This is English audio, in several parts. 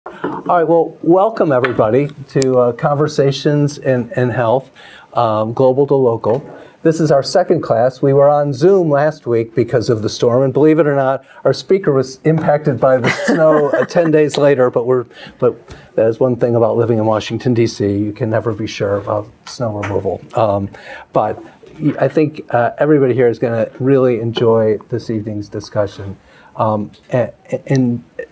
All right, well, welcome everybody to Conversations in Health, Global to Local. This is our second class. We were on Zoom last week because of the storm, and believe it or not, our speaker was impacted by the snow 10 days later, but that is one thing about living in Washington, D.C. You can never be sure about snow removal. But I think everybody here is going to really enjoy this evening's discussion. And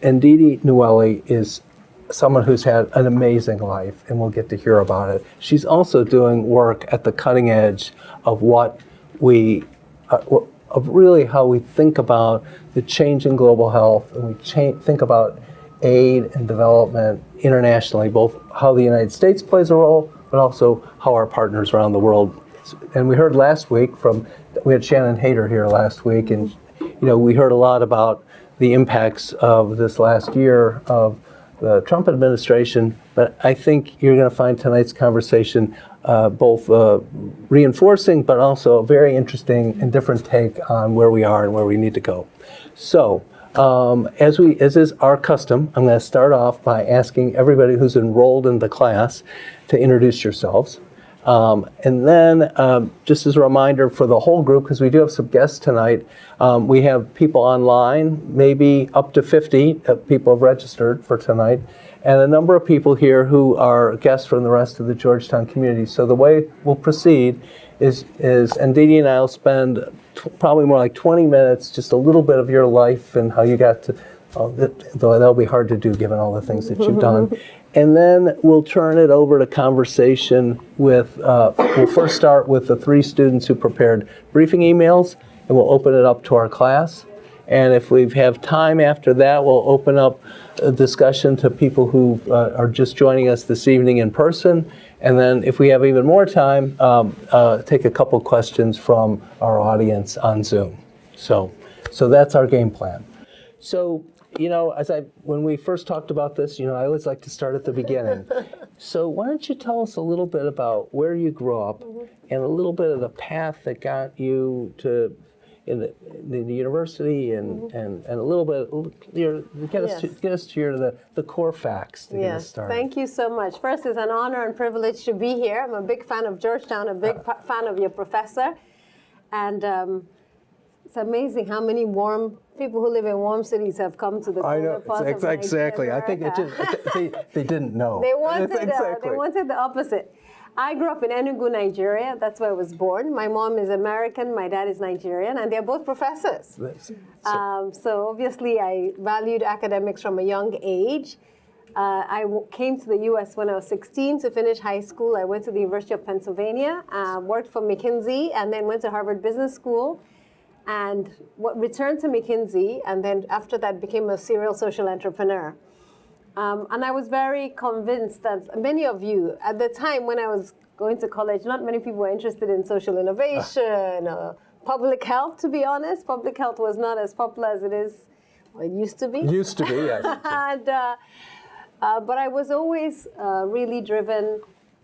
Ndidi Nweli is someone who's had an amazing life, and we'll get to hear about it. She's also doing work at the cutting edge of what we, of really how we think about the change in global health, and we think about aid and development internationally, both how the United States plays a role, but also how our partners around the world. And we heard last week we had Shannon Hayter here last week, and we heard a lot about the impacts of this last year of the Trump administration, but I think you're going to find tonight's conversation both reinforcing, but also a very interesting and different take on where we are and where we need to go. So, as is our custom, I'm going to start off by asking everybody who's enrolled in the class to introduce yourselves. And then, just as a reminder for the whole group, because we do have some guests tonight, we have people online, maybe up to 50 people have registered for tonight, and a number of people here who are guests from the rest of the Georgetown community. So the way we'll proceed is Ndidi and I will spend probably more like 20 minutes, just a little bit of your life and how you got to, though that'll be hard to do given all the things that you've done. And then we'll turn it over to conversation with, we'll first start with the 3 students who prepared briefing emails, and we'll open it up to our class. And if we have time after that, we'll open up a discussion to people who are just joining us this evening in person. And then if we have even more time, take a couple questions from our audience on Zoom. So that's our game plan. So, when we first talked about this, I always like to start at the beginning. So why don't you tell us a little bit about where you grew up and a little bit of the path that got you to in the university and a little bit, get us to the core facts to get us started. Thank you so much. First, it's an honor and privilege to be here. I'm a big fan of Georgetown, a big fan of your professor. And it's amazing how many people who live in warm cities have come to the colder parts of Nigeria. Exactly. I think they didn't know. They wanted the opposite. I grew up in Enugu, Nigeria. That's where I was born. My mom is American, my dad is Nigerian, and they're both professors. So obviously I valued academics from a young age. I came to the U.S. when I was 16 to finish high school. I went to the University of Pennsylvania, worked for McKinsey, and then went to Harvard Business School. And returned to McKinsey, and then after that became a serial social entrepreneur. And I was very convinced that many of you, at the time when I was going to college, not many people were interested in social innovation or public health, to be honest. Public health was not as popular as it used to be. Used to be, yes. But I was always really driven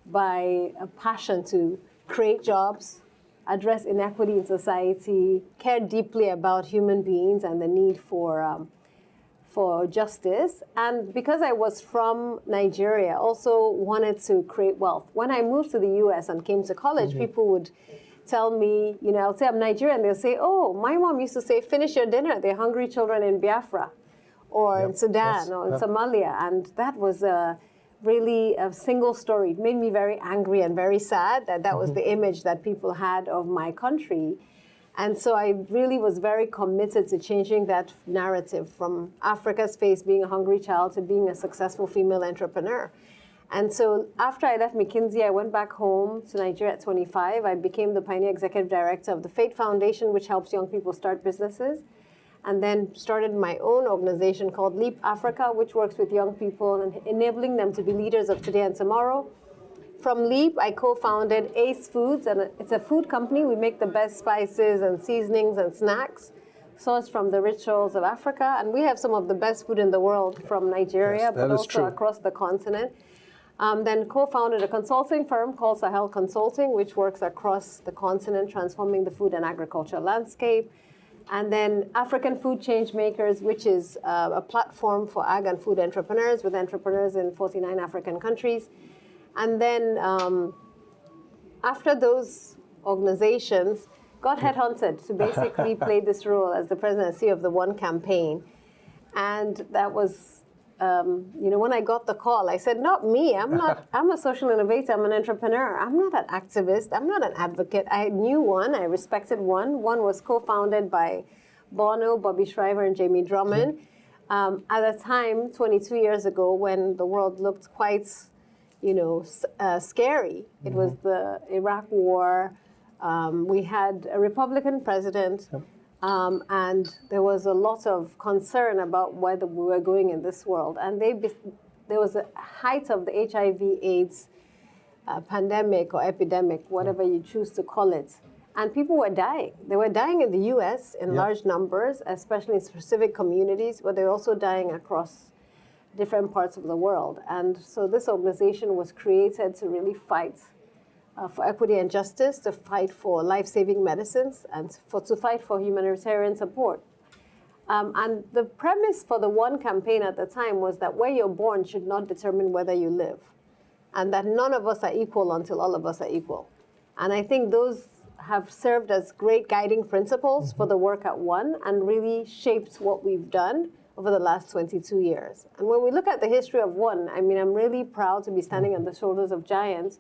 by a passion to create jobs, address inequity in society, care deeply about human beings and the need for justice. And because I was from Nigeria, also wanted to create wealth. When I moved to the US and came to college, people would tell me, I'll say I'm Nigerian, they'll say, oh, my mom used to say, finish your dinner, they're hungry children in Biafra, or in Sudan, or in Somalia. And that was really a single story. It made me very angry and very sad that was the image that people had of my country. And so I really was very committed to changing that narrative from Africa's face being a hungry child to being a successful female entrepreneur. And so after I left McKinsey, I went back home to Nigeria at 25. I became the Pioneer Executive Director of the Fate Foundation, which helps young people start businesses. And then started my own organization called Leap Africa, which works with young people and enabling them to be leaders of today and tomorrow. From Leap, I co-founded Ace Foods, and it's a food company. We make the best spices and seasonings and snacks sourced from the rich soils of Africa. And we have some of the best food in the world from Nigeria, but also across the continent. Then co-founded a consulting firm called Sahel Consulting, which works across the continent, transforming the food and agriculture landscape. And then African Food Change Makers, which is a platform for ag and food entrepreneurs with entrepreneurs in 49 African countries. And then after those organizations, got headhunted to basically play this role as the president and CEO of the One campaign. And that was, when I got the call, I said, not me. I'm a social innovator. I'm an entrepreneur. I'm not an activist. I'm not an advocate. I knew One. I respected One. One was co-founded by Bono, Bobby Shriver, and Jamie Drummond. At a time, 22 years ago, when the world looked quite, scary. It was the Iraq War. We had a Republican president. And there was a lot of concern about whether we were going in this world. And there was a height of the HIV/AIDS pandemic or epidemic, whatever you choose to call it. And people were dying. They were dying in the US in large numbers, especially in specific communities, but they were also dying across different parts of the world. And so this organization was created to really fight for equity and justice, to fight for life-saving medicines, and to fight for humanitarian support. And the premise for the One campaign at the time was that where you're born should not determine whether you live, and that none of us are equal until all of us are equal. And I think those have served as great guiding principles for the work at One and really shaped what we've done over the last 22 years. And when we look at the history of One, I'm really proud to be standing on the shoulders of giants.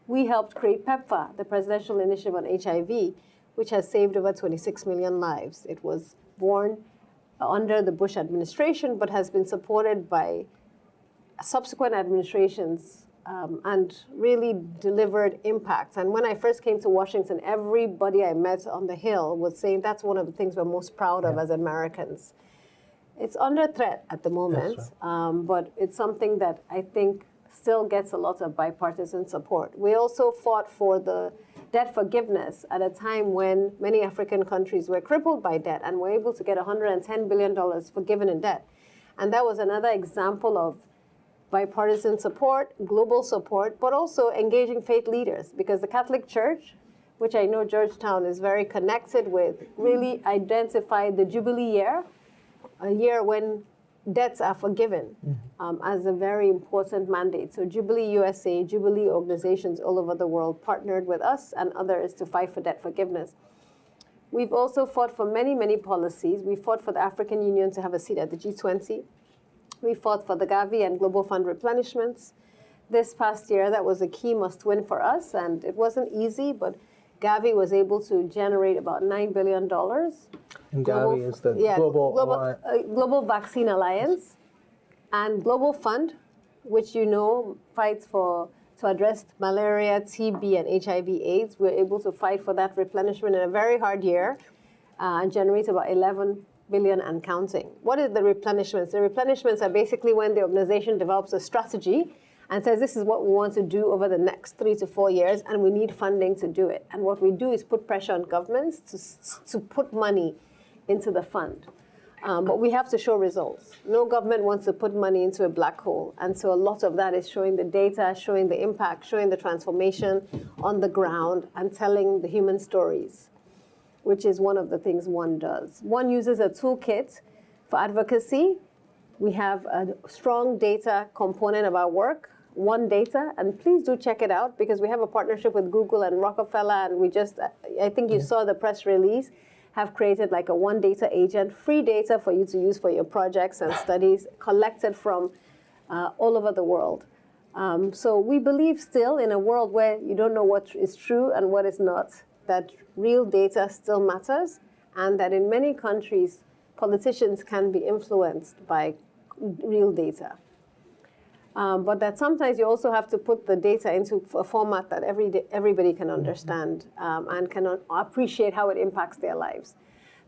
We helped create PEPFAR, the Presidential Initiative on HIV, which has saved over 26 million lives. It was born under the Bush administration, but has been supported by subsequent administrations and really delivered impact. And when I first came to Washington, everybody I met on the Hill was saying that's one of the things we're most proud of as Americans. It's under threat at the moment, but it's something that I think still gets a lot of bipartisan support. We also fought for the debt forgiveness at a time when many African countries were crippled by debt and were able to get $110 billion forgiven in debt. And that was another example of bipartisan support, global support, but also engaging faith leaders, because the Catholic Church, which I know Georgetown is very connected with, really identified the Jubilee year, a year when debts are forgiven, as a very important mandate. So Jubilee USA, Jubilee organizations all over the world partnered with us and others to fight for debt forgiveness. We've also fought for many, many policies. We fought for the African Union to have a seat at the G20. We fought for the Gavi and Global Fund replenishments. This past year, that was a key must-win for us, and it wasn't easy, but Gavi was able to generate about $9 billion. And Gavi is the Global Vaccine Alliance, and Global Fund, which fights to address malaria, TB, and HIV/AIDS. We're able to fight for that replenishment in a very hard year and generate about 11 billion and counting. What is the replenishments? The replenishments are basically when the organization develops a strategy and says, this is what we want to do over the next 3 to 4 years, and we need funding to do it. And what we do is put pressure on governments to put money into the fund. But we have to show results. No government wants to put money into a black hole. And so a lot of that is showing the data, showing the impact, showing the transformation on the ground, and telling the human stories, which is one of the things One does. One uses a toolkit for advocacy. We have a strong data component of our work, One Data, and please do check it out, because we have a partnership with Google and Rockefeller, and we just, I think you saw the press release, have created like a One Data agent, free data for you to use for your projects and studies, collected from all over the world. So we believe still in a world where you don't know what is true and what is not, that real data still matters, and that in many countries, politicians can be influenced by real data. But that sometimes you also have to put the data into a format that everybody can understand and can appreciate how it impacts their lives.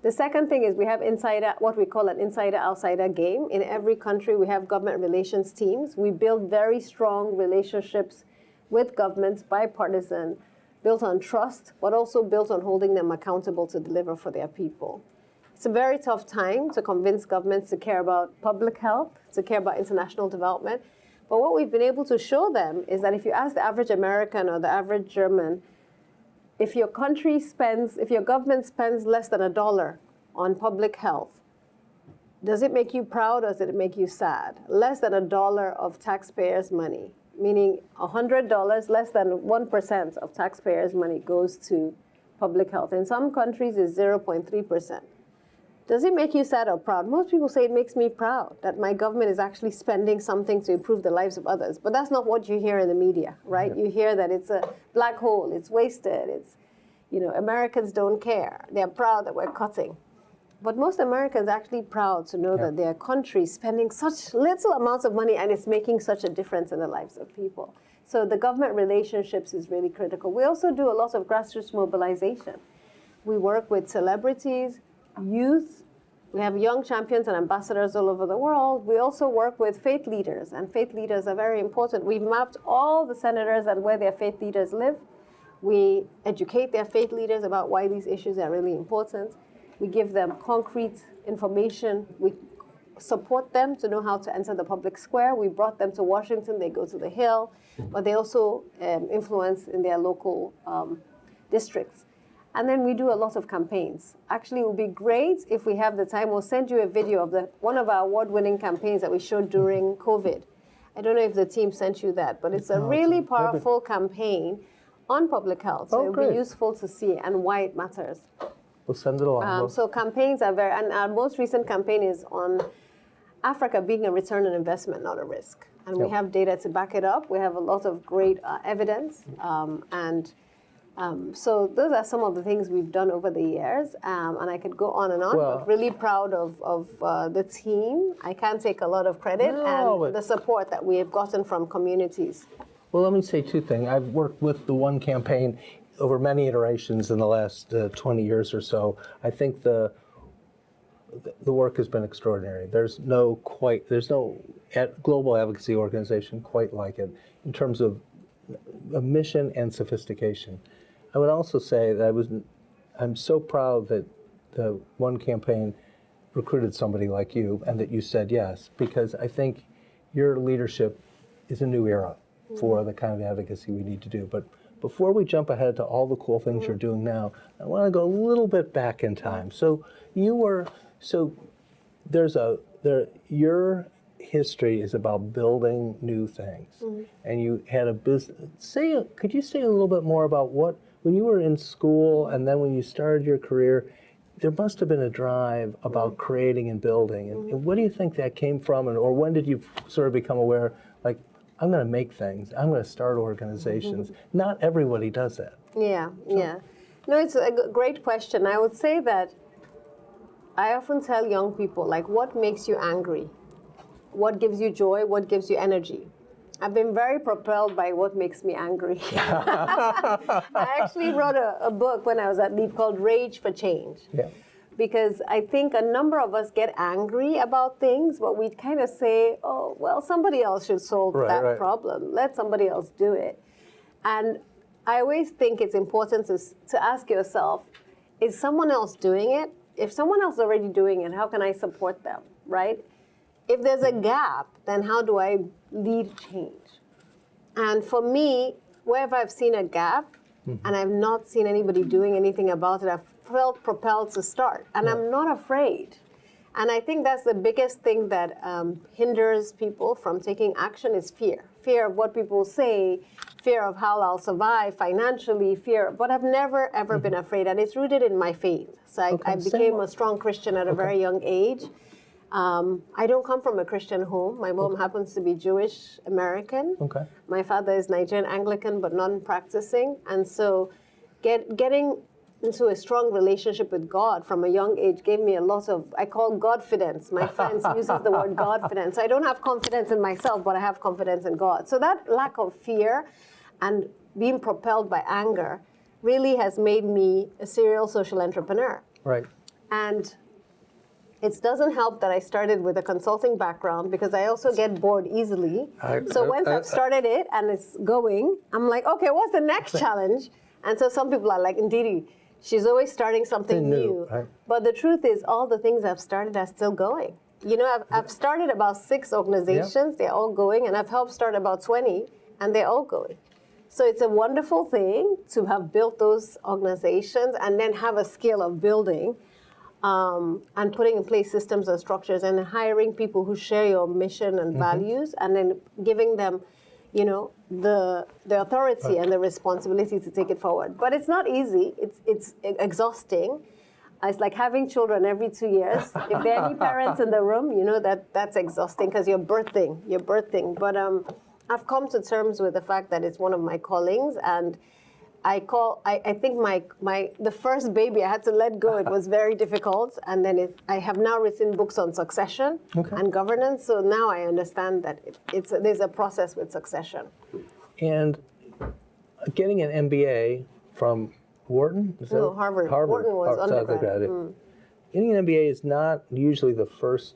The second thing is we have what we call an insider-outsider game. In every country, we have government relations teams. We build very strong relationships with governments, bipartisan, built on trust, but also built on holding them accountable to deliver for their people. It's a very tough time to convince governments to care about public health, to care about international development. But what we've been able to show them is that if you ask the average American or the average German, if your government spends less than $1 on public health, does it make you proud or does it make you sad? Less than $1 of taxpayers' money, meaning $100, less than 1% of taxpayers' money goes to public health. In some countries, it's 0.3%. Does it make you sad or proud? Most people say it makes me proud that my government is actually spending something to improve the lives of others. But that's not what you hear in the media, right? Yeah. You hear that it's a black hole, it's wasted, it's, Americans don't care. They're proud that we're cutting. But most Americans are actually proud to know that their country is spending such little amounts of money and it's making such a difference in the lives of people. So the government relationships is really critical. We also do a lot of grassroots mobilization. We work with celebrities, youth. We have young champions and ambassadors all over the world. We also work with faith leaders, and faith leaders are very important. We've mapped all the senators and where their faith leaders live. We educate their faith leaders about why these issues are really important. We give them concrete information. We support them to know how to enter the public square. We brought them to Washington. They go to the Hill, but they also influence in their local districts. And then we do a lot of campaigns. Actually, it would be great if we have the time. We'll send you a video of one of our award-winning campaigns that we showed during COVID. I don't know if the team sent you that, but it's a really powerful campaign on public health. So it'll be useful to see and why it matters. We'll send it along. So campaigns are and our most recent campaign is on Africa being a return on investment, not a risk. And we have data to back it up. We have a lot of great evidence. So those are some of the things we've done over the years. And I could go on and on, but really proud of the team. I can't take a lot of credit and the support that we have gotten from communities. Well, let me say two things. I've worked with the One campaign over many iterations in the last 20 years or so. I think the work has been extraordinary. There's no global advocacy organization quite like it in terms of a mission and sophistication. I would also say that I'm so proud that the One campaign recruited somebody like you and that you said yes, because I think your leadership is a new era for the kind of advocacy we need to do. But before we jump ahead to all the cool things you're doing now, I want to go a little bit back in time. So your history is about building new things, and you had a business. Could you say a little bit more about when you were in school and then when you started your career, there must have been a drive about creating and building, and what do you think that came from, or when did you sort of become aware, like, I'm going to make things, I'm going to start organizations? Not everybody does that. Yeah. No, it's a great question. I would say that I often tell young people, like, what makes you angry? What gives you joy? What gives you energy? I've been very propelled by what makes me angry. I actually wrote a book when I was at LEAP called Rage for Change. Yeah. Because I think a number of us get angry about things, but we kind of say, oh, well, somebody else should solve that problem. Let somebody else do it. And I always think it's important to ask yourself, is someone else doing it? If someone else is already doing it, how can I support them, right? If there's a gap, then how do I lead change? And for me, wherever I've seen a gap, and I've not seen anybody doing anything about it, I've felt propelled to start. And I'm not afraid. And I think that's the biggest thing that hinders people from taking action is fear. Fear of what people say, fear of how I'll survive financially, but I've never, ever been afraid. And it's rooted in my faith. So I became a strong Christian at a very young age. I don't come from a Christian home. My mom happens to be Jewish American. Okay. My father is Nigerian Anglican, but non-practicing. And so getting into a strong relationship with God from a young age gave me a lot of, I call Godfidence. My friends uses the word Godfidence. I don't have confidence in myself, but I have confidence in God. So that lack of fear and being propelled by anger really has made me a serial social entrepreneur. Right. And it doesn't help that I started with a consulting background because I also get bored easily. So once I've started it and it's going, I'm like, okay, what's the next challenge? And so some people are like, Ndidi, she's always starting something new. Right. But the truth is, all the things I've started are still going. You know, I've started about 6 organizations, they're all going, and I've helped start about 20, and they're all going. So it's a wonderful thing to have built those organizations and then have a skill of building. and putting in place systems and structures and hiring people who share your mission and values, and then giving them, you know, the authority and the responsibility to take it forward. But it's not easy. It's exhausting. It's like having children every 2 years. If there are any parents in the room, you know that's exhausting because you're birthing. But I've come to terms with the fact that it's one of my callings, and I think the first baby I had to let go. It was very difficult, and then I have now written books on succession and governance. So now I understand that there's a process with succession. And getting an MBA from Wharton? No, Harvard. Wharton was undergrad. Getting an MBA is not usually the first,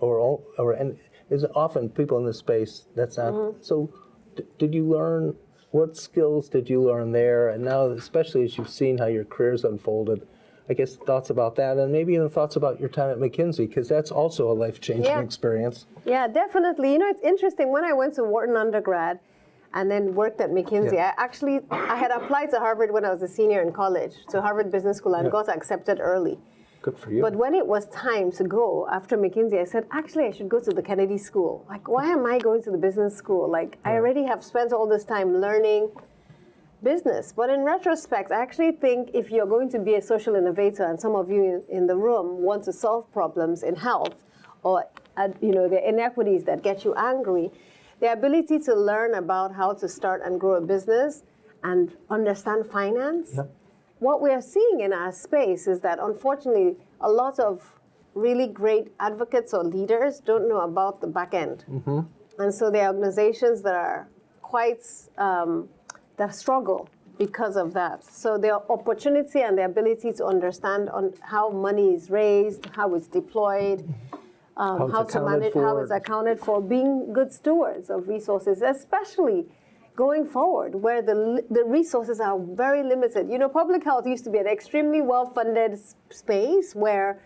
and is often people in this space. That's not. So, did you learn? What skills did you learn there? And now, especially as you've seen how your career's unfolded, I guess thoughts about that, and maybe even thoughts about your time at McKinsey, because that's also a life-changing experience. Yeah, definitely. You know, it's interesting. When I went to Wharton undergrad and then worked at McKinsey, I had applied to Harvard when I was a senior in college, to Harvard Business School, and got accepted early. Good for you. But when it was time to go after McKinsey, I said, actually, I should go to the Kennedy School. Like, why am I going to the business school? Like, I already have spent all this time learning business. But in retrospect, I actually think if you're going to be a social innovator, and some of you in the room want to solve problems in health, or you know, the inequities that get you angry, the ability to learn about how to start and grow a business and understand finance. What we are seeing in our space is that, unfortunately, a lot of really great advocates or leaders don't know about the back end. And so there are organizations that are quite, that struggle because of that. So their opportunity and the ability to understand on how money is raised, how it's deployed, how to manage, how it's accounted for, being good stewards of resources, especially going forward, where the resources are very limited. You know, public health used to be an extremely well-funded space where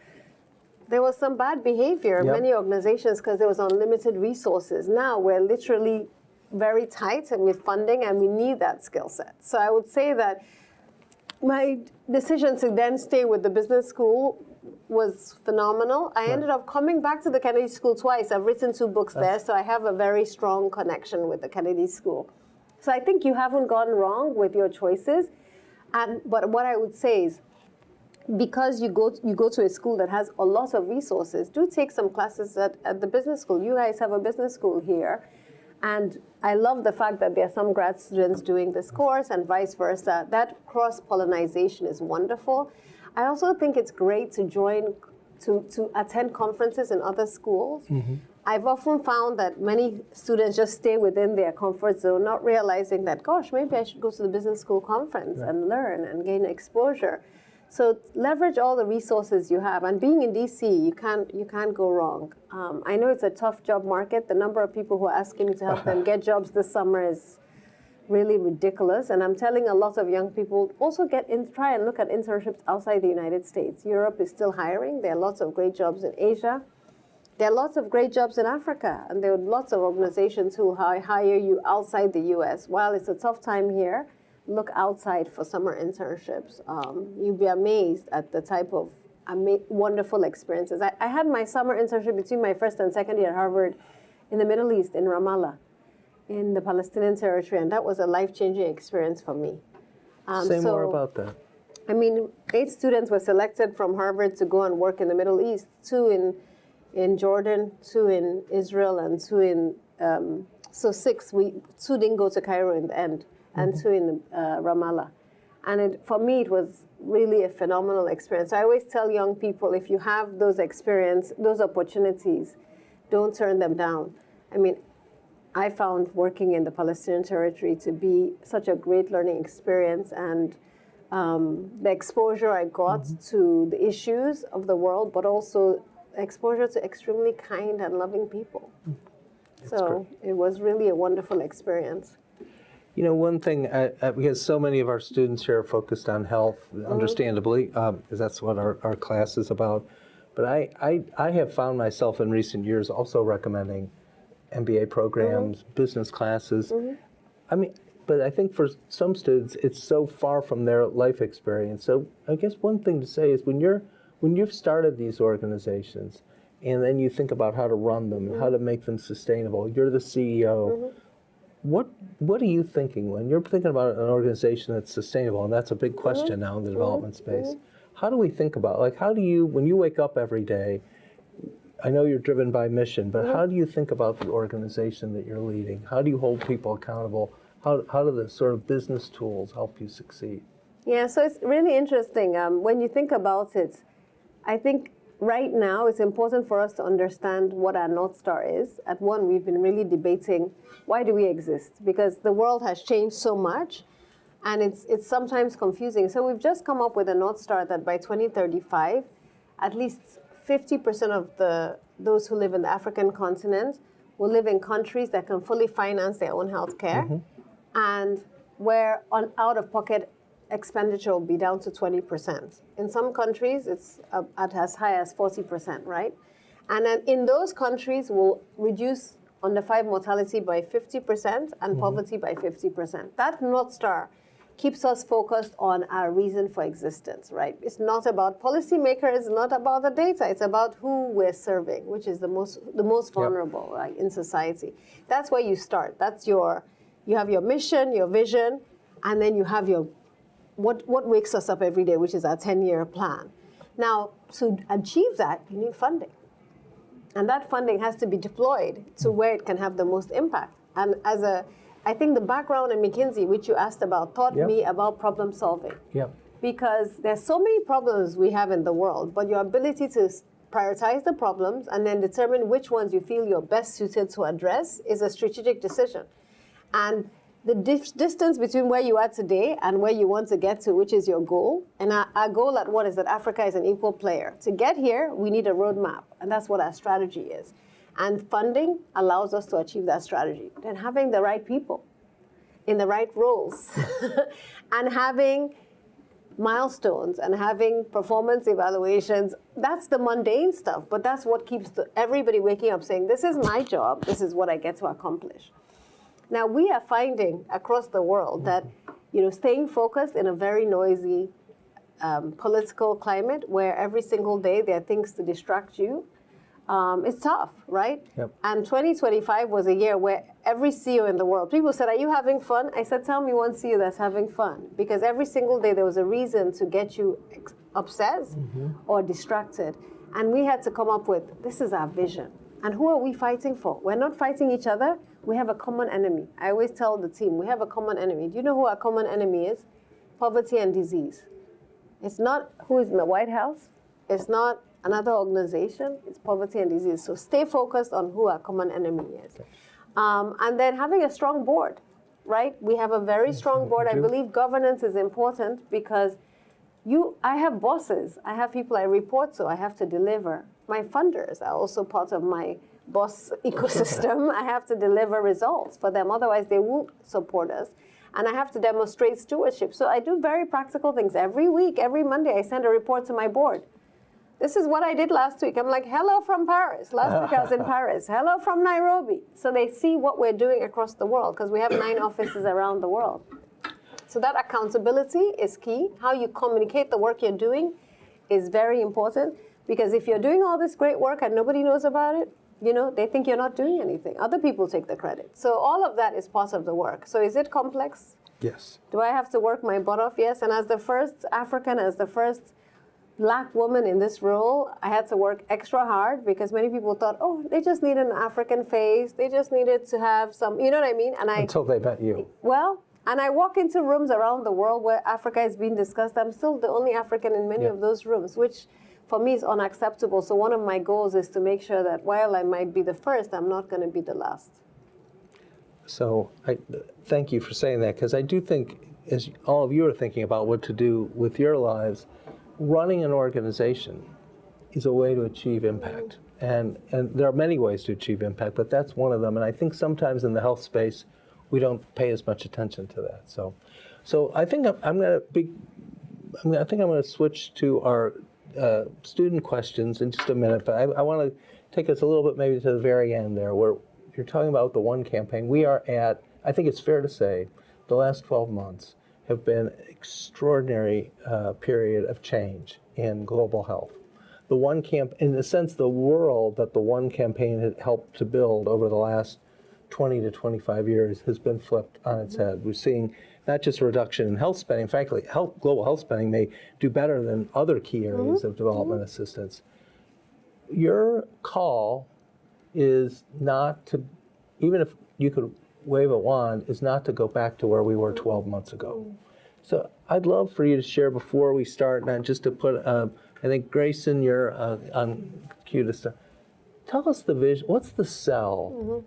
there was some bad behavior in many organizations because there was unlimited resources. Now we're literally very tight and with funding, and we need that skill set. So I would say that my decision to then stay with the business school was phenomenal. I ended up coming back to the Kennedy School twice. I've written 2 books there, so I have a very strong connection with the Kennedy School. So I think you haven't gone wrong with your choices. But what I would say is, because you go to a school that has a lot of resources, do take some classes at the business school. You guys have a business school here. And I love the fact that there are some grad students doing this course and vice versa. That cross-pollination is wonderful. I also think it's great to attend conferences in other schools. I've often found that many students just stay within their comfort zone, not realizing that, gosh, maybe I should go to the business school conference and learn and gain exposure. So leverage all the resources you have. And being in DC, you can't go wrong. I know it's a tough job market. The number of people who are asking me to help them get jobs this summer is really ridiculous. And I'm telling a lot of young people, also try and look at internships outside the United States. Europe is still hiring. There are lots of great jobs in Asia. There are lots of great jobs in Africa, and there are lots of organizations who hire you outside the US. While it's a tough time here, look outside for summer internships. You'll be amazed at the type of wonderful experiences. I had my summer internship between my first and second year at Harvard in the Middle East, in Ramallah, in the Palestinian territory, and that was a life-changing experience for me. Say more about that. I mean, 8 students were selected from Harvard to go and work in the Middle East, 2 in Jordan, 2 in Israel, and 2 in, so 6. 2 didn't go to Cairo in the end, and 2 in Ramallah. And for me, it was really a phenomenal experience. I always tell young people, if you have those opportunities, don't turn them down. I mean, I found working in the Palestinian territory to be such a great learning experience, and the exposure I got to the issues of the world, but also exposure to extremely kind and loving people. So it was really a wonderful experience. You know, one thing, because so many of our students here are focused on health, understandably, because that's what our class is about. But I have found myself in recent years also recommending MBA programs, business classes. I mean, but I think for some students, it's so far from their life experience. So I guess one thing to say is when you're When you've started these organizations, and then you think about how to run them and how to make them sustainable, you're the CEO. What are you thinking when you're thinking about an organization that's sustainable? And that's a big question now in the development space. How do we think about, like, how do you, when you wake up every day, I know you're driven by mission, but how do you think about the organization that you're leading? How do you hold people accountable? How do the sort of business tools help you succeed? Yeah, so it's really interesting. When you think about it, I think right now it's important for us to understand what our North Star is. At one, we've been really debating, why do we exist? Because the world has changed so much, and it's sometimes confusing. So we've just come up with a North Star that by 2035, at least 50% of those who live in the African continent will live in countries that can fully finance their own health care, and where out-of-pocket expenditure will be down to 20%. In some countries, it's at as high as 40%, right? And then in those countries, we'll reduce under 5 mortality by 50% and poverty by 50%. That North Star keeps us focused on our reason for existence, right? It's not about policymakers, not about the data. It's about who we're serving, which is the most vulnerable, right, in society. That's where you start. You have your mission, your vision, and then you have your what wakes us up every day, which is our 10-year plan. Now, to achieve that, you need funding. And that funding has to be deployed to where it can have the most impact. And I think the background in McKinsey, which you asked about, taught me about problem solving. Because there's so many problems we have in the world, but your ability to prioritize the problems and then determine which ones you feel you're best suited to address is a strategic decision. And the distance between where you are today and where you want to get to, which is your goal. And our goal at What is that Africa is an equal player. To get here, we need a roadmap, and that's what our strategy is. And funding allows us to achieve that strategy. Then having the right people in the right roles and having milestones and having performance evaluations, that's the mundane stuff, but that's what keeps everybody waking up saying, this is my job, this is what I get to accomplish. Now, we are finding across the world that, staying focused in a very noisy political climate where every single day there are things to distract you, it's tough, right? And 2025 was a year where every CEO in the world, people said, are you having fun? I said, tell me one CEO that's having fun. Because every single day there was a reason to get you obsessed or distracted. And we had to come up with, this is our vision. And who are we fighting for? We're not fighting each other. We have a common enemy. I always tell the team, we have a common enemy. Do you know who our common enemy is? Poverty and disease. It's not who is in the White House. It's not another organization. It's poverty and disease. So stay focused on who our common enemy is. And then having a strong board, right? We have a very strong board. I believe governance is important because I have bosses. I have people I report to. I have to deliver. My funders are also part of my boss ecosystem. I have to deliver results for them. Otherwise, they won't support us. And I have to demonstrate stewardship. So I do very practical things. Every week, every Monday, I send a report to my board. This is what I did last week. I'm like, hello from Paris. Last week I was in Paris. Hello from Nairobi. So they see what we're doing across the world because we have 9 offices around the world. So that accountability is key. How you communicate the work you're doing is very important. Because if you're doing all this great work and nobody knows about it, they think you're not doing anything. Other people take the credit. So all of that is part of the work. So is it complex? Yes. Do I have to work my butt off? Yes. And as the first African, as the first Black woman in this role, I had to work extra hard because many people thought, oh, they just need an African face. They just needed to have some, you know what I mean? And until they met you. Well, and I walk into rooms around the world where Africa is being discussed. I'm still the only African in many of those rooms, which for me is unacceptable. So one of my goals is to make sure that while I might be the first, I'm not going to be the last. So I thank you for saying that, because I do think, as all of you are thinking about what to do with your lives, running an organization is a way to achieve impact. And there are many ways to achieve impact, but that's one of them. And I think sometimes in the health space, we don't pay as much attention to that. So I think I'm going to switch to our student questions in just a minute, but I want to take us a little bit maybe to the very end there, where you're talking about the One campaign. We are at, I think it's fair to say, the last 12 months have been an extraordinary period of change in global health. the one camp, in a sense, the world that the one campaign had helped to build over the last 20 to 25 years has been flipped on its head. We're seeing not just a reduction in health spending, frankly, global health spending may do better than other key areas of development assistance. Your call is not to, even if you could wave a wand, is not to go back to where we were 12 months ago. So I'd love for you to share before we start, and just to put, I think Grayson, you're on cue to start. Tell us the vision. What's the sell?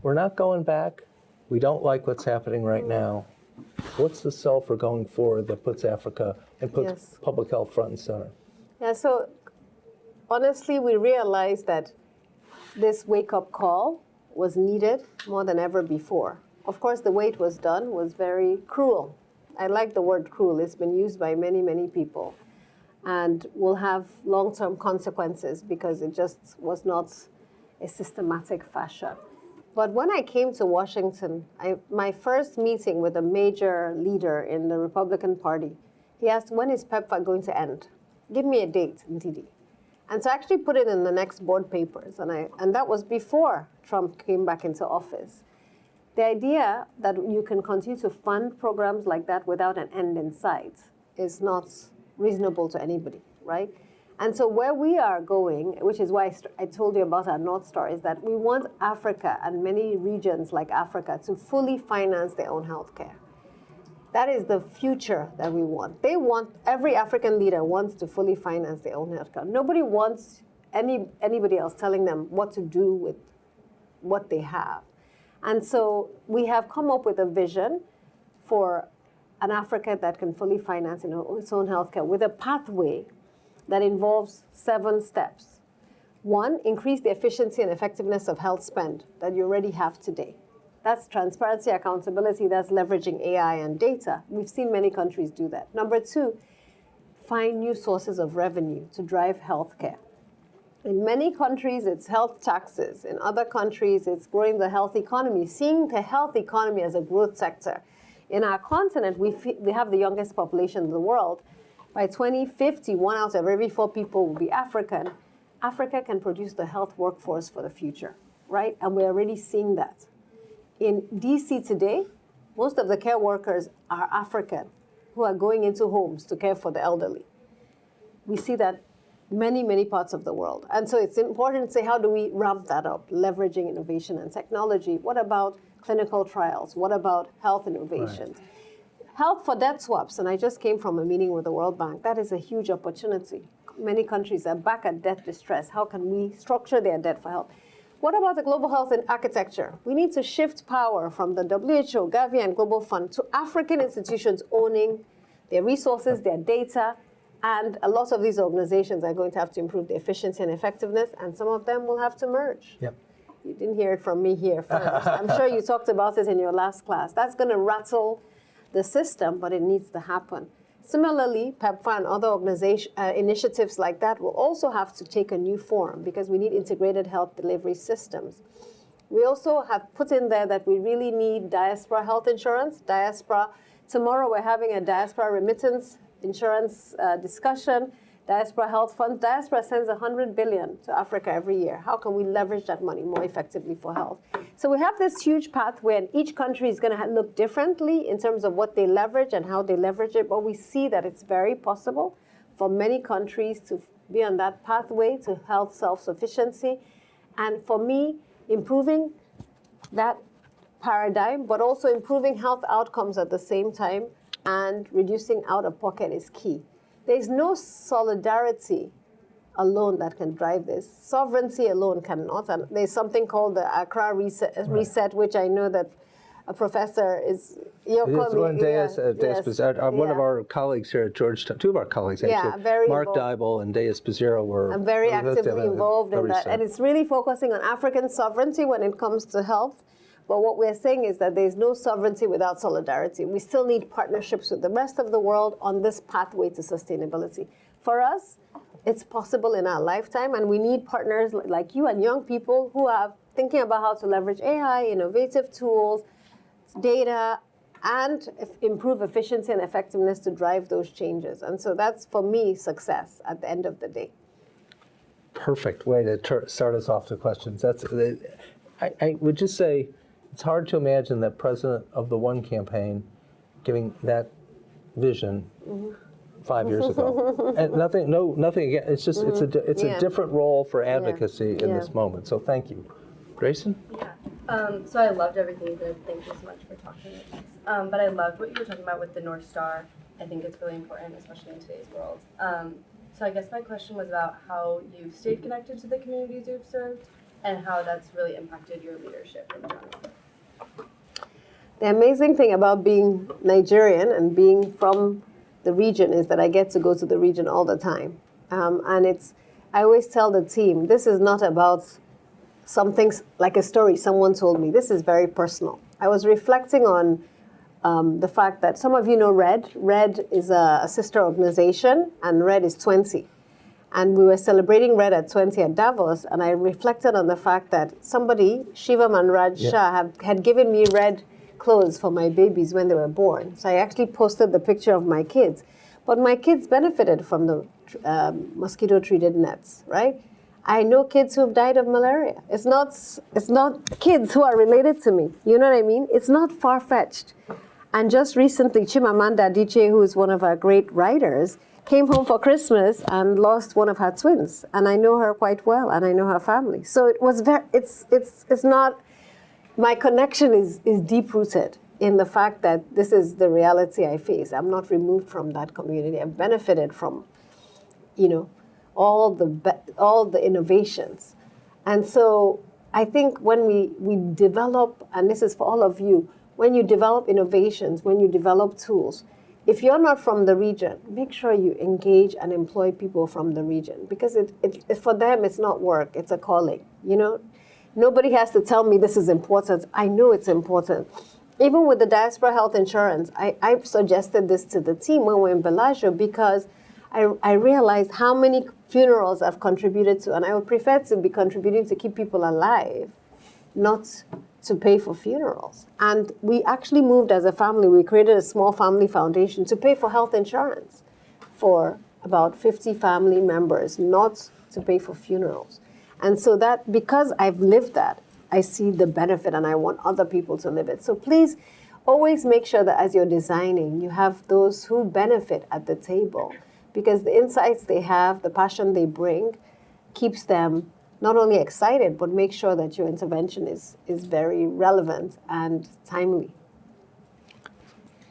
We're not going back. We don't like what's happening right now. What's the sell for going forward that puts Africa and puts public health front and center? Yeah, so honestly, we realized that this wake-up call was needed more than ever before. Of course, the way it was done was very cruel. I like the word cruel. It's been used by many, many people and will have long-term consequences because it just was not a systematic fashion. But when I came to Washington, my first meeting with a major leader in the Republican Party, he asked, when is PEPFAR going to end? Give me a date, Ndidi. And so I actually put it in the next board papers, and that was before Trump came back into office. The idea that you can continue to fund programs like that without an end in sight is not reasonable to anybody, right? And so where we are going, which is why I told you about our North Star, is that we want Africa and many regions like Africa to fully finance their own healthcare. That is the future that we want. Every African leader wants to fully finance their own healthcare. Nobody wants anybody else telling them what to do with what they have. And so we have come up with a vision for an Africa that can fully finance its own healthcare with a pathway that involves 7 steps. 1, increase the efficiency and effectiveness of health spend that you already have today. That's transparency, accountability, that's leveraging AI and data. We've seen many countries do that. Number 2, find new sources of revenue to drive healthcare. In many countries, it's health taxes. In other countries, it's growing the health economy, seeing the health economy as a growth sector. In our continent, we have the youngest population in the world. By 2050, 1 out of every 4 people will be African. Africa can produce the health workforce for the future, right? And we're already seeing that. In DC today, most of the care workers are African who are going into homes to care for the elderly. We see that many, many parts of the world. And so it's important to say, how do we ramp that up, leveraging innovation and technology? What about clinical trials? What about health innovations? Right. Health for debt swaps, and I just came from a meeting with the World Bank. That is a huge opportunity. Many countries are back at debt distress. How can we structure their debt for health? What about the global health and architecture? We need to shift power from the WHO, Gavi, and Global Fund to African institutions owning their resources, their data, and a lot of these organizations are going to have to improve their efficiency and effectiveness, and some of them will have to merge. Yep. You didn't hear it from me here first. I'm sure you talked about it in your last class. That's going to rattle the system, but it needs to happen. Similarly, PEPFAR and other initiatives like that will also have to take a new form because we need integrated health delivery systems. We also have put in there that we really need diaspora health insurance. Tomorrow we're having a diaspora remittance insurance discussion. Diaspora Health Fund. Diaspora sends $100 billion to Africa every year. How can we leverage that money more effectively for health? So we have this huge pathway, and each country is going to look differently in terms of what they leverage and how they leverage it. But we see that it's very possible for many countries to be on that pathway to health self-sufficiency. And for me, improving that paradigm, but also improving health outcomes at the same time and reducing out-of-pocket is key. There's no solidarity alone that can drive this. Sovereignty alone cannot. And there's something called the Accra Reset, which I know that a professor is your colleague. One of our colleagues here at Georgetown, 2 of our colleagues actually, Mark Dybel and Deus Pizzero were very actively involved in that. And it's really focusing on African sovereignty when it comes to health. But what we're saying is that there's no sovereignty without solidarity. We still need partnerships with the rest of the world on this pathway to sustainability. For us, it's possible in our lifetime, and we need partners like you and young people who are thinking about how to leverage AI, innovative tools, data, and improve efficiency and effectiveness to drive those changes. And so that's, for me, success at the end of the day. perfect way to start us off to questions. I would just say it's hard to imagine that president of the One campaign giving that vision 5 years ago. And nothing again. It's just it's a different role for advocacy in this moment. So thank you, Grayson. Yeah. So I loved everything you did. Thank you so much for talking with us. But I loved what you were talking about with the North Star. I think it's really important, especially in today's world. So I guess my question was about how you've stayed connected to the communities you've served and how that's really impacted your leadership in general. The amazing thing about being Nigerian and being from the region is that I get to go to the region all the time. I always tell the team, this is not about something like a story someone told me. This is very personal. I was reflecting on the fact that some of you know RED. RED is a sister organization, and RED is 20. And we were celebrating RED at 20 at Davos, and I reflected on the fact that somebody, Shivam and Raj Shah, had given me RED clothes for my babies when they were born. So I actually posted the picture of my kids. But my kids benefited from the mosquito-treated nets, right? I know kids who've died of malaria. It's not kids who are related to me. You know what I mean? It's not far-fetched. And just recently, Chimamanda Adichie, who is one of our great writers, came home for Christmas and lost one of her twins. And I know her quite well, and I know her family. So it was it's not, my connection is deep-rooted in the fact that this is the reality I face. I'm not removed from that community. I've benefited from, all the innovations. And so I think when we develop, and this is for all of you, when you develop innovations, when you develop tools, if you're not from the region, make sure you engage and employ people from the region, because it for them, it's not work, it's a calling. Nobody has to tell me this is important. I know it's important. Even with the diaspora health insurance, I've suggested this to the team when we're in Bellagio, because I realized how many funerals I've contributed to, and I would prefer to be contributing to keep people alive, not to pay for funerals. And we actually moved as a family. We created a small family foundation to pay for health insurance for about 50 family members, not to pay for funerals. And so that, because I've lived that, I see the benefit and I want other people to live it. So please always make sure that as you're designing, you have those who benefit at the table, because the insights they have, the passion they bring, keeps them not only excited, but make sure that your intervention is very relevant and timely.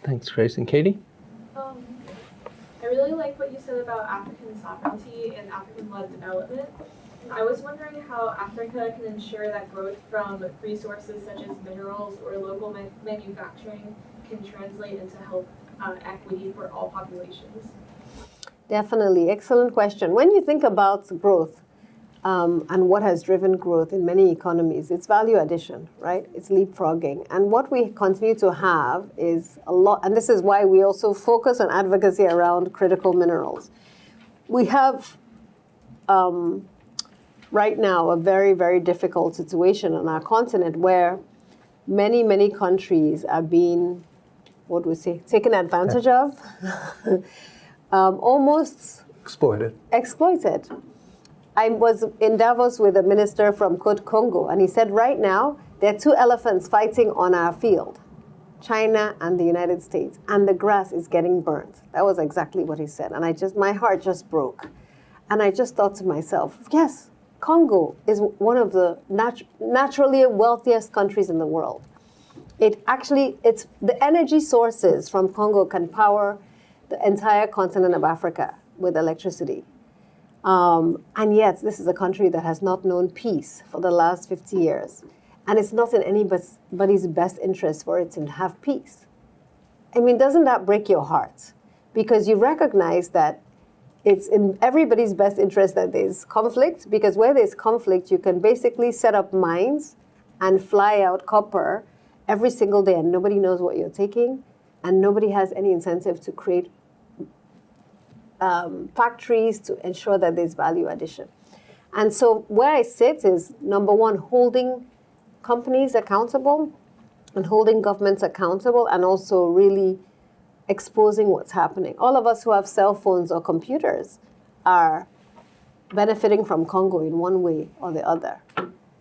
Thanks, Grace. And Katie? I really like what you said about African sovereignty and African-led development. I was wondering how Africa can ensure that growth from resources such as minerals or local manufacturing can translate into health equity for all populations. Definitely. Excellent question. When you think about growth, and what has driven growth in many economies, it's value addition, right? It's leapfrogging. And what we continue to have is a lot, and this is why we also focus on advocacy around critical minerals. We have right now a very, very difficult situation on our continent where many, many countries are being, what do we say, taken advantage of, almost Exploited. I was in Davos with a minister from Côte Congo, and he said right now there are two elephants fighting on our field, China and the United States, and the grass is getting burnt. That was exactly what he said, and my heart just broke. And I just thought to myself, yes, Congo is one of the naturally wealthiest countries in the world. It's the energy sources from Congo can power the entire continent of Africa with electricity. And yet, this is a country that has not known peace for the last 50 years. And it's not in anybody's best interest for it to have peace. I mean, doesn't that break your heart? Because you recognize that it's in everybody's best interest that there's conflict, because where there's conflict, you can basically set up mines and fly out copper every single day, and nobody knows what you're taking, and nobody has any incentive to create factories to ensure that there's value addition. And so where I sit is, number one, holding companies accountable and holding governments accountable, and also really exposing what's happening. All of us who have cell phones or computers are benefiting from Congo in one way or the other.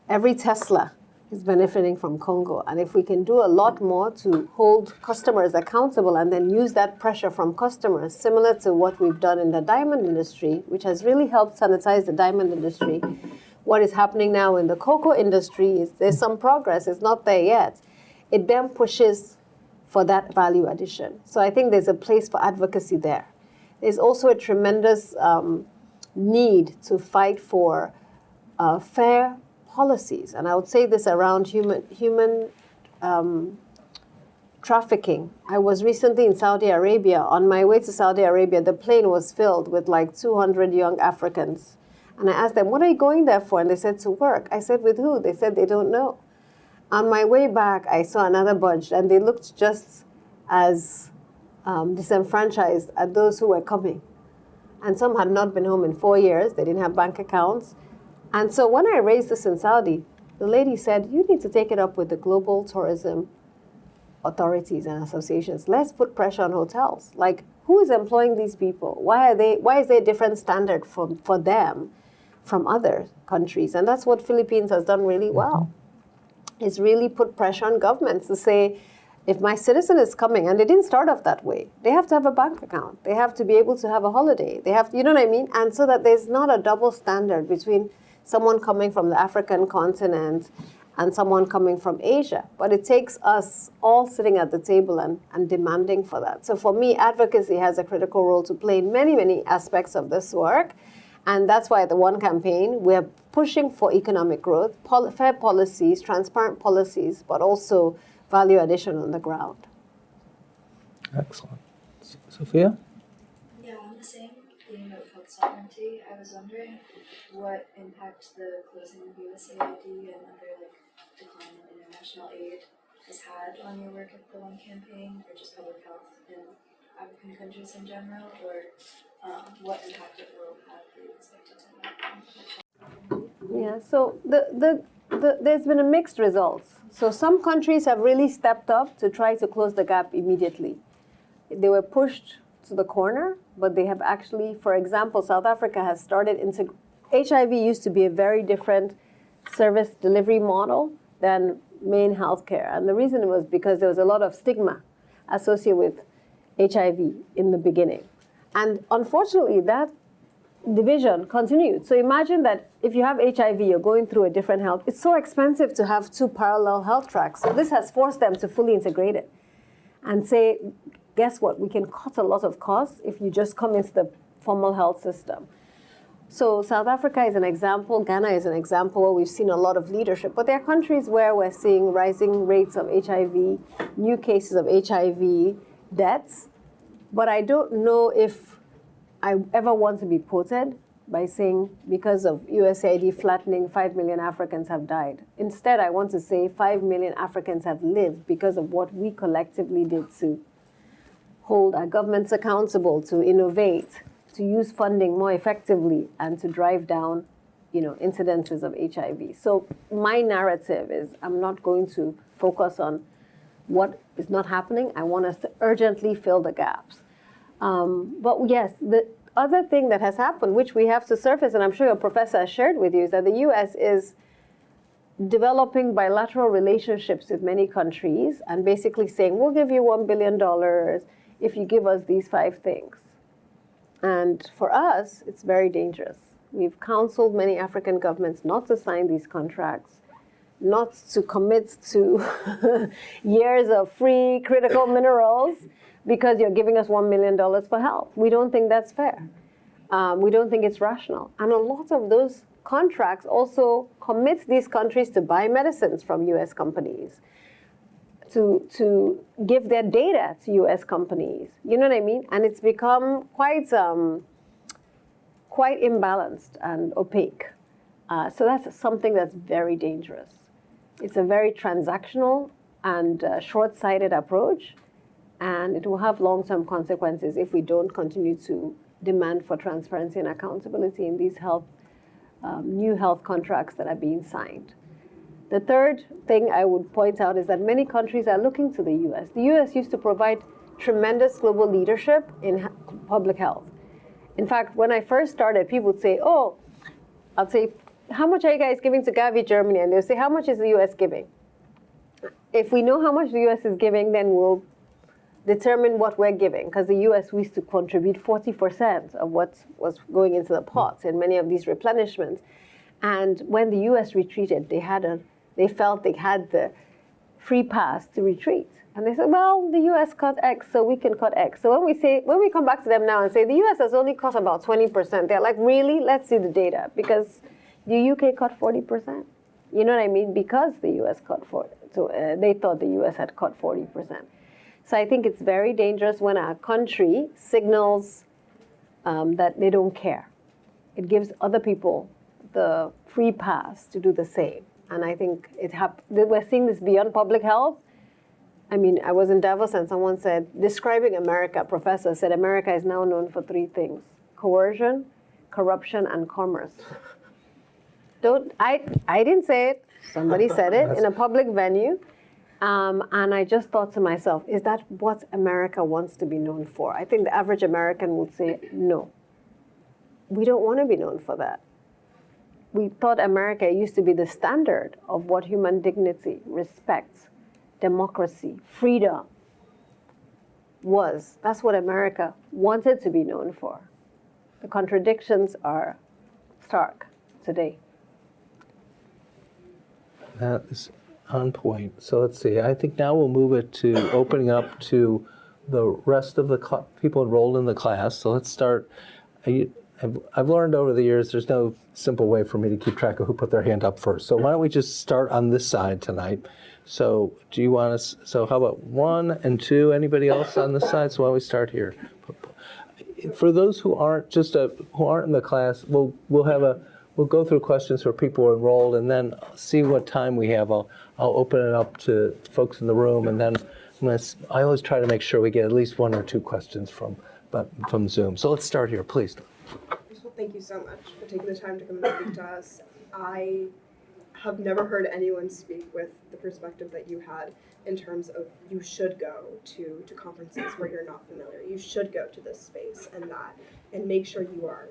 Every Tesla is benefiting from Congo. And if we can do a lot more to hold customers accountable and then use that pressure from customers, similar to what we've done in the diamond industry, which has really helped sanitize the diamond industry, what is happening now in the cocoa industry is there's some progress, it's not there yet. It then pushes for that value addition. So I think there's a place for advocacy there. There's also a tremendous need to fight for fair policies. And I would say this around human trafficking. I was recently in Saudi Arabia. On my way to Saudi Arabia, the plane was filled with like 200 young Africans. And I asked them, what are you going there for? And they said, to work. I said, with who? They said they don't know. On my way back, I saw another bunch, and they looked just as disenfranchised as those who were coming. And some had not been home in 4 years. They didn't have bank accounts. And so when I raised this in Saudi, the lady said, you need to take it up with the global tourism authorities and associations. Let's put pressure on hotels. Like, who is employing these people? Why is there a different standard for them from other countries? And that's what Philippines has done really well, is really put pressure on governments to say, if my citizen is coming, and they didn't start off that way, they have to have a bank account. They have to be able to have a holiday. They have, you know what I mean? And so that there's not a double standard between someone coming from the African continent and someone coming from Asia. But it takes us all sitting at the table and demanding for that. So for me, advocacy has a critical role to play in many, many aspects of this work. And that's why at the One Campaign, we're pushing for economic growth, fair policies, transparent policies, but also value addition on the ground. Excellent. Sophia? Yeah, on the same theme of health sovereignty, I was wondering what impact the closing of USAID and other decline in international aid has had on your work at the One Campaign, or just public health in African countries in general, or what impact it will have for you expected to have? Yeah, so there's been a mixed results. So some countries have really stepped up to try to close the gap immediately. They were pushed to the corner, but they have actually, for example, South Africa has started HIV used to be a very different service delivery model than main healthcare. And the reason was because there was a lot of stigma associated with HIV in the beginning. And unfortunately, that division continued. So imagine that if you have HIV, you're going through a different health. It's so expensive to have two parallel health tracks. So this has forced them to fully integrate it and say, guess what? We can cut a lot of costs if you just come into the formal health system. So South Africa is an example. Ghana is an example where we've seen a lot of leadership. But there are countries where we're seeing rising rates of HIV, new cases of HIV deaths. But I don't know if I ever want to be quoted by saying because of USAID flattening, 5 million Africans have died. Instead, I want to say 5 million Africans have lived because of what we collectively did to hold our governments accountable, to innovate, to use funding more effectively, and to drive down, incidences of HIV. So my narrative is I'm not going to focus on what is not happening. I want us to urgently fill the gaps. But yes, the other thing that has happened, which we have to surface, and I'm sure your professor has shared with you, is that the US is developing bilateral relationships with many countries and basically saying, we'll give you $1 billion if you give us these 5 things. And for us, it's very dangerous. We've counseled many African governments not to sign these contracts, not to commit to years of free critical minerals because you're giving us $1 million for health. We don't think that's fair. We don't think it's rational. And a lot of those contracts also commit these countries to buy medicines from US companies, to give their data to US companies. You know what I mean? And it's become quite imbalanced and opaque. So that's something that's very dangerous. It's a very transactional and short-sighted approach, and it will have long-term consequences if we don't continue to demand for transparency and accountability in these new health contracts that are being signed. The third thing I would point out is that many countries are looking to the US. The US used to provide tremendous global leadership in public health. In fact, when I first started, people would say, oh, I'll say, how much are you guys giving to Gavi, Germany? And they'll say, how much is the US giving? If we know how much the US is giving, then we'll determine what we're giving, because the US used to contribute 40% of what was going into the pots in many of these replenishments. And when the US retreated, they felt they had the free pass to retreat. And they said, well, the US cut X, so we can cut X. So when we come back to them now and say the US has only cut about 20%, they're like, really? Let's see the data. Because the UK cut 40%. You know what I mean? Because the US cut 40%. So they thought the US had cut 40%. So I think it's very dangerous when a country signals that they don't care. It gives other people the free pass to do the same. And I think we're seeing this beyond public health. I mean, I was in Davos and someone said, describing America, a professor said, America is now known for 3 things: coercion, corruption, and commerce. I didn't say it. Somebody said it in a public venue. And I just thought to myself, is that what America wants to be known for? I think the average American would say, no. We don't want to be known for that. We thought America used to be the standard of what human dignity, respect, democracy, freedom was. That's what America wanted to be known for. The contradictions are stark today. That is on point. So let's see. I think now we'll move it to opening up to the rest of the people enrolled in the class. So let's start. I've learned over the years there's no simple way for me to keep track of who put their hand up first. So why don't we just start on this side tonight? So do you want us? So how about 1 and 2? Anybody else on this side? So why don't we start here? For those who aren't who aren't in the class, we'll go through questions for people who are enrolled, and then see what time we have. I'll open it up to folks in the room, and then I always try to make sure we get at least 1 or 2 questions from Zoom. So let's start here, please. First of all, thank you so much for taking the time to come and speak to us. I have never heard anyone speak with the perspective that you had in terms of you should go to conferences where you're not familiar. You should go to this space and make sure you are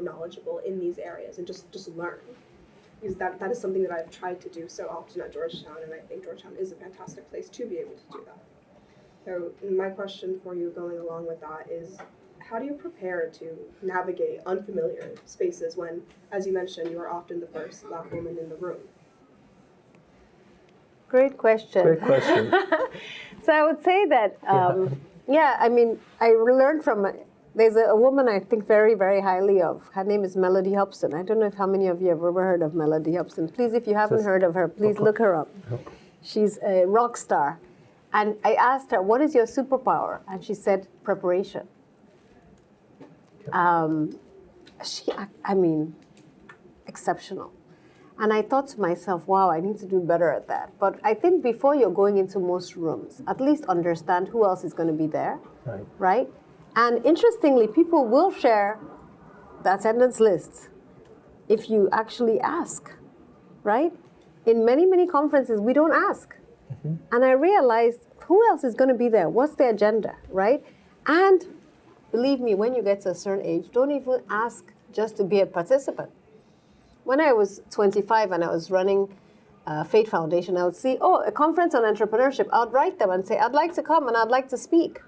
knowledgeable in these areas and just learn. Because that is something that I've tried to do so often at Georgetown, and I think Georgetown is a fantastic place to be able to do that. So my question for you going along with that is, how do you prepare to navigate unfamiliar spaces when, as you mentioned, you are often the first Black woman in the room? Great question. Great question. So I would say that, I mean, I learned from, there's a woman I think very, very highly of. Her name is Melody Hobson. I don't know how many of you have ever heard of Melody Hobson. Please, if you haven't heard of her, please look her up. She's a rock star. And I asked her, what is your superpower? And she said, preparation. Exceptional. And I thought to myself, wow, I need to do better at that. But I think before you're going into most rooms, at least understand who else is going to be there, right? And interestingly, people will share the attendance lists if you actually ask, right? In many, many conferences, we don't ask. Mm-hmm. And I realized, who else is going to be there? What's the agenda, right? And believe me, when you get to a certain age, don't even ask just to be a participant. When I was 25 and I was running Fate Foundation, I would see, a conference on entrepreneurship. I would write them and say, I'd like to come and I'd like to speak.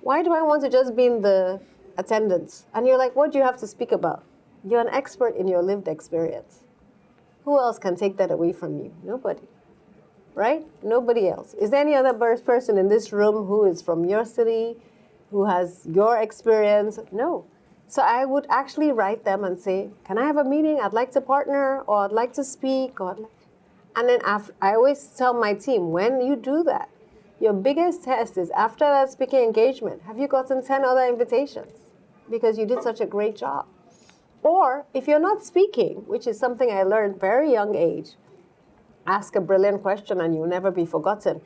Why do I want to just be in the attendance? And you're like, what do you have to speak about? You're an expert in your lived experience. Who else can take that away from you? Nobody, right? Nobody else. Is there any other person in this room who is from your city, who has your experience? No. So I would actually write them and say, can I have a meeting? I'd like to partner, or I'd like to speak. And then I always tell my team, when you do that, your biggest test is after that speaking engagement, have you gotten 10 other invitations? Because you did such a great job. Or if you're not speaking, which is something I learned very young age, ask a brilliant question and you'll never be forgotten.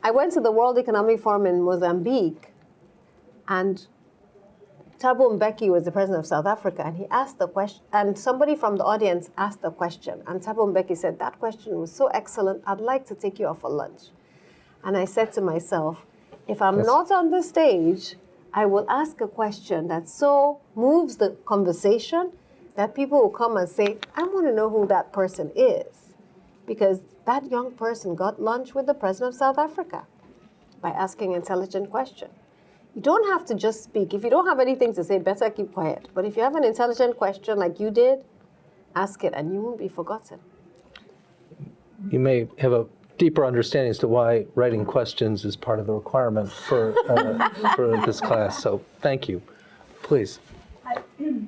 I went to the World Economic Forum in Mozambique, and Thabo Mbeki was the president of South Africa, and he asked the question, and somebody from the audience asked the question, and Thabo Mbeki said, that question was so excellent, I'd like to take you out for lunch. And I said to myself, if I'm not on the stage, I will ask a question that so moves the conversation that people will come and say, I want to know who that person is. Because that young person got lunch with the president of South Africa by asking intelligent questions. You don't have to just speak. If you don't have anything to say, better keep quiet. But if you have an intelligent question like you did, ask it and you won't be forgotten. You may have a deeper understanding as to why writing questions is part of the requirement for this class. So thank you. Please.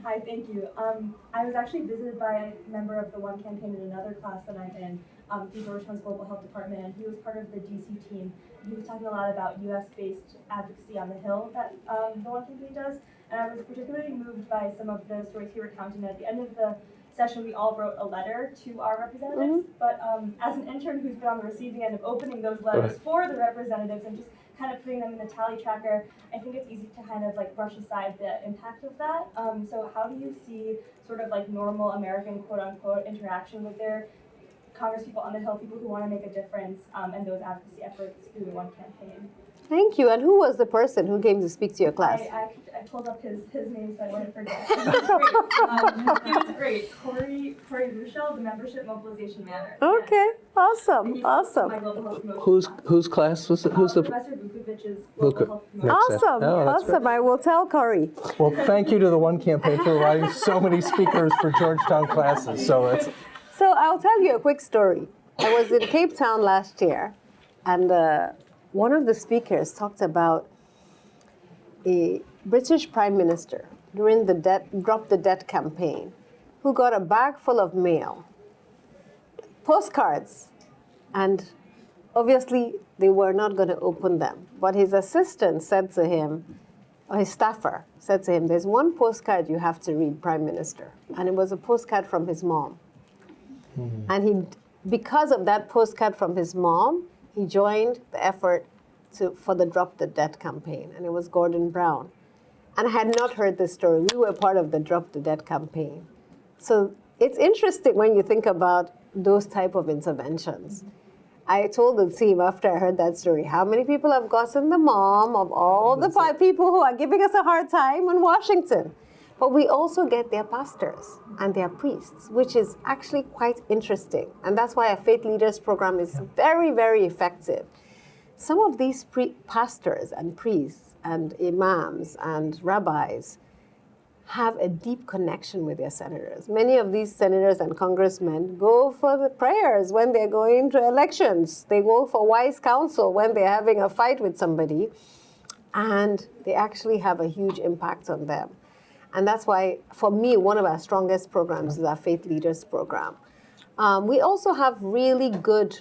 Hi, thank you. I was actually visited by a member of the One Campaign in another class that I'm in, through Georgetown's Global Health Department, and he was part of the DC team. He was talking a lot about US-based advocacy on the Hill that the One Campaign does, and I was particularly moved by some of the stories he recounted. At the end of the session, we all wrote a letter to our representatives, but as an intern who's been on the receiving end of opening those letters for the representatives and just kind of putting them in the tally tracker, I think it's easy to kind of like brush aside the impact of that. So how do you see sort of like normal American quote unquote interaction with their congresspeople on the Hill, people who want to make a difference, and those advocacy efforts through the One Campaign? Thank you. And who was the person who came to speak to your class? I pulled up his name so I wouldn't forget. He was great. Corey Ruschel, the membership mobilization manager. Okay, awesome, He's awesome. my global health promotion. Whose class was it? Who's the? Professor Vukovic's global health promotion. Awesome, Oh, that's awesome. I will tell Corey. Well, thank you to the One Campaign for providing so many speakers for Georgetown classes. So it's So I'll tell you a quick story. I was in Cape Town last year, and one of the speakers talked about a British Prime Minister during the Drop the Debt campaign who got a bag full of mail, postcards, and obviously they were not going to open them. But his assistant said to him, or his staffer said to him, there's one postcard you have to read, Prime Minister. And it was a postcard from his mom. And because of that postcard from his mom, he joined the effort for the Drop the Debt campaign, and it was Gordon Brown. And I had not heard this story. We were part of the Drop the Debt campaign. So it's interesting when you think about those type of interventions. I told the team after I heard that story, how many people have gotten the mom of all the 5 people who are giving us a hard time in Washington? But we also get their pastors and their priests, which is actually quite interesting. And that's why our Faith Leaders program is very, very effective. Some of these pastors and priests and imams and rabbis have a deep connection with their senators. Many of these senators and congressmen go for the prayers when they're going to elections. They go for wise counsel when they're having a fight with somebody. And they actually have a huge impact on them. And that's why, for me, one of our strongest programs is our Faith Leaders program. We also have really good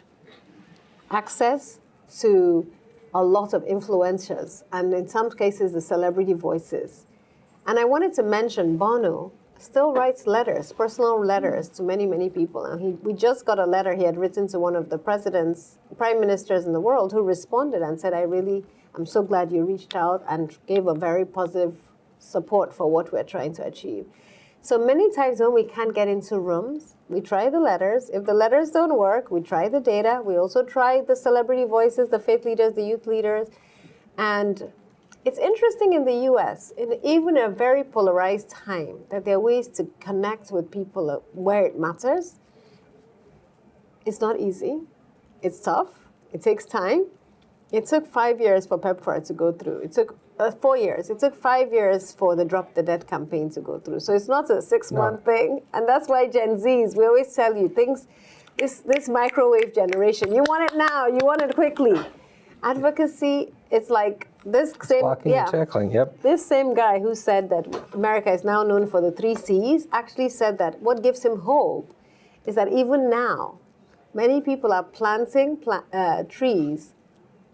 access to a lot of influencers, and in some cases, the celebrity voices. And I wanted to mention Bono still writes letters, personal letters to many, many people. And we just got a letter he had written to one of the prime ministers in the world who responded and said, I'm so glad you reached out and gave a very positive support for what we're trying to achieve. So many times when we can't get into rooms, we try the letters. If the letters don't work, we try the data. We also try the celebrity voices, the faith leaders, the youth leaders. And it's interesting in the US, in even a very polarized time, that there are ways to connect with people where it matters. It's not easy. It's tough. It takes time. It took 5 years for PEPFAR to go through. It took 4 years. It took 5 years for the Drop the Debt campaign to go through. So it's not a 6-month thing. And that's why Gen Zs, we always tell you, this microwave generation, you want it now, you want it quickly. Advocacy, it's like this same, blocking and tackling, yep. This same guy who said that America is now known for the 3 Cs actually said that what gives him hope is that even now, many people are planting trees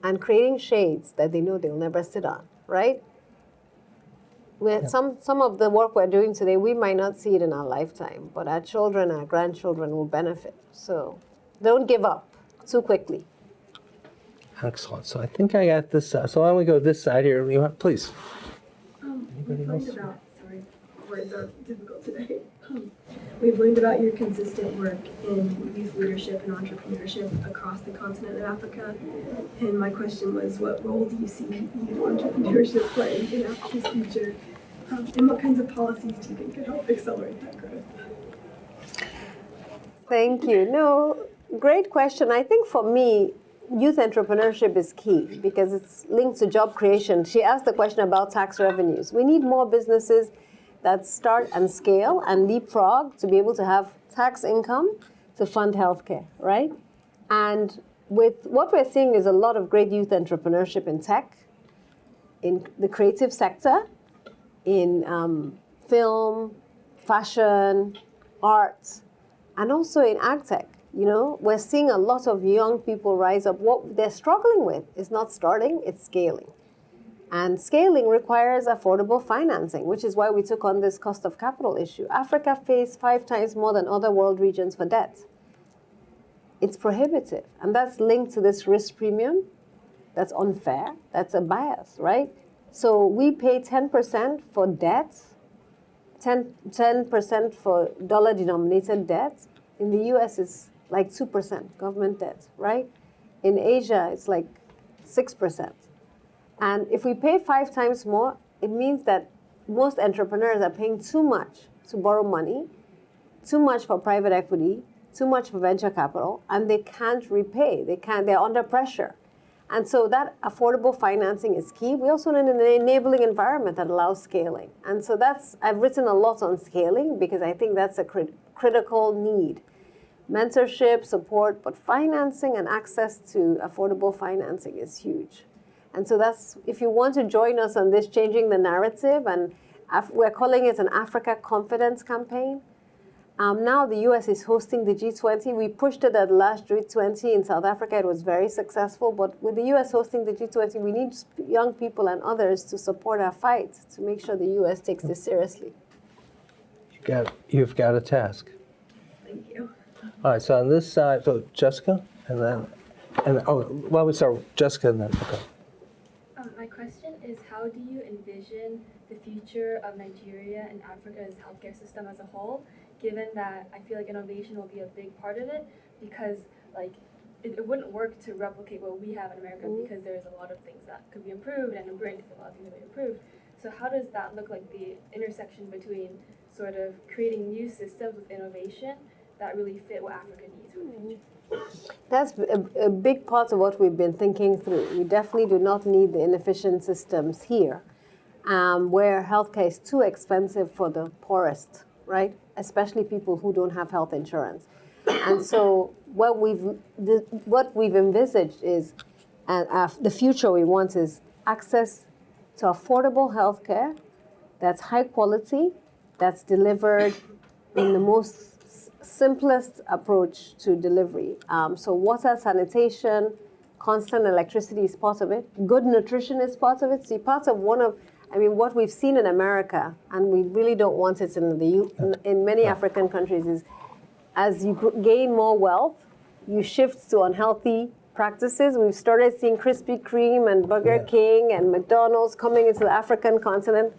and creating shades that they know they'll never sit on, right? Some of the work we're doing today, we might not see it in our lifetime, but our children, our grandchildren will benefit. So don't give up too quickly. Excellent. So I think I got this. So why don't we go this side here? You want, please. We've learned about, sorry, words are difficult today. We've learned about your consistent work in youth leadership and entrepreneurship across the continent of Africa. And my question was, what role do you see youth entrepreneurship playing in Africa's future? And what kinds of policies do you think could help accelerate that growth? Thank you. No, great question. I think for me, youth entrepreneurship is key because it's linked to job creation. She asked the question about tax revenues. We need more businesses that start and scale and leapfrog to be able to have tax income to fund healthcare, right? And with what we're seeing is a lot of great youth entrepreneurship in tech, in the creative sector, in film, fashion, art, and also in ag tech. You know, we're seeing a lot of young people rise up. What they're struggling with is not starting, it's scaling. And scaling requires affordable financing, which is why we took on this cost of capital issue. Africa pays 5 times more than other world regions for debt. It's prohibitive. And that's linked to this risk premium. That's unfair. That's a bias, right? So we pay 10% for debt, 10% for dollar-denominated debt. In the US, it's like 2% government debt, right? In Asia, it's like 6%. And if we pay 5 times more, it means that most entrepreneurs are paying too much to borrow money, too much for private equity, too much for venture capital, and they can't repay. They're under pressure. And so that affordable financing is key. We also need an enabling environment that allows scaling. And so I've written a lot on scaling because I think that's a critical need. Mentorship, support, but financing and access to affordable financing is huge. And so if you want to join us on this changing the narrative, and we're calling it an Africa Confidence Campaign. Now the US is hosting the G20. We pushed it at the last G20 in South Africa. It was very successful. But with the US hosting the G20, we need young people and others to support our fight to make sure the US takes this seriously. You've got a task. Thank you. All right, so on this side, so Jessica, well, we start with Jessica and then, okay. My question is, how do you envision the future of Nigeria and Africa's healthcare system as a whole, given that I feel like innovation will be a big part of it, because like it wouldn't work to replicate what we have in America because there's a lot of things that could be improved and I'm going to think a lot of things that be improved. So how does that look like the intersection between sort of creating new systems with innovation that really fit what Africa needs for the future? That's a big part of what we've been thinking through. We definitely do not need the inefficient systems here, where healthcare is too expensive for the poorest, right? Especially people who don't have health insurance. And so what we've envisaged is, the future we want is access to affordable healthcare that's high quality, that's delivered in the most simplest approach to delivery. So water, sanitation, constant electricity is part of it. Good nutrition is part of it. See, what we've seen in America, and we really don't want it in many African countries, is as you gain more wealth, you shift to unhealthy practices. We've started seeing Krispy Kreme and Burger King and McDonald's coming into the African continent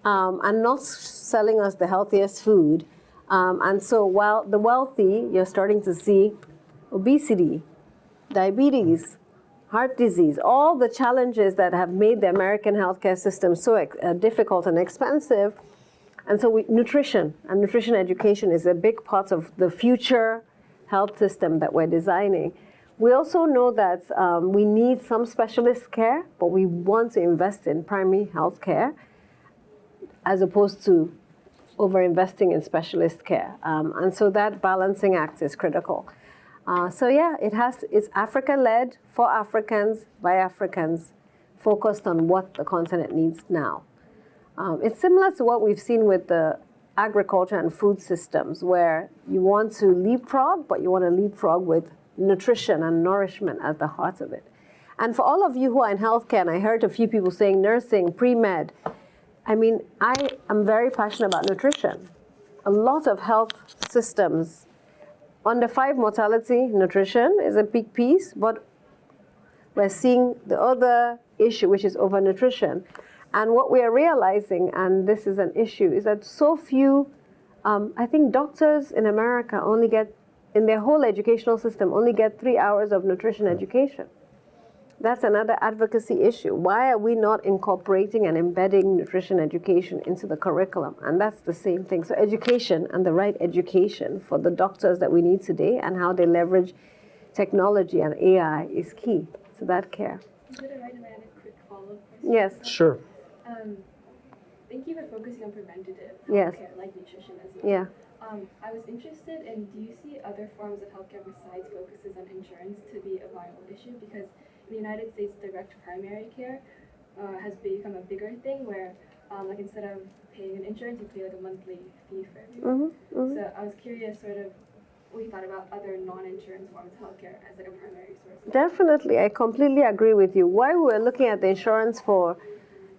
and not selling us the healthiest food. And so while the wealthy, you're starting to see obesity, diabetes, heart disease, all the challenges that have made the American healthcare system so difficult and expensive. And so nutrition and nutrition education is a big part of the future health system that we're designing. We also know that we need some specialist care, but we want to invest in primary health care as opposed to over-investing in specialist care. And so that balancing act is critical. It's Africa-led, for Africans, by Africans, focused on what the continent needs now. It's similar to what we've seen with the agriculture and food systems, where you want to leapfrog, but you want to leapfrog with nutrition and nourishment at the heart of it. And for all of you who are in healthcare, and I heard a few people saying nursing, pre-med, I am very passionate about nutrition. A lot of health systems, under 5 mortality, nutrition is a big piece, but we're seeing the other issue, which is overnutrition. And what we are realizing, and this is an issue, is that so few, I think doctors in America in their whole educational system, only get 3 hours of nutrition education. That's another advocacy issue. Why are we not incorporating and embedding nutrition education into the curriculum? And that's the same thing. So education and the right education for the doctors that we need today and how they leverage technology and AI is key to that care. Is it alright if I add a quick follow-up question? Yes. Sure. Thank you for focusing on preventative Yes. healthcare, like nutrition as well. Yeah. I was interested in, do you see other forms of healthcare besides focuses on insurance to be a viable issue? Because in the United States, direct primary care has become a bigger thing where, like instead of paying an insurance, you pay like a monthly fee for everything. So I was curious sort of what you thought about other non-insurance forms of healthcare as like a primary source. Definitely, I completely agree with you. Why we're looking at the insurance for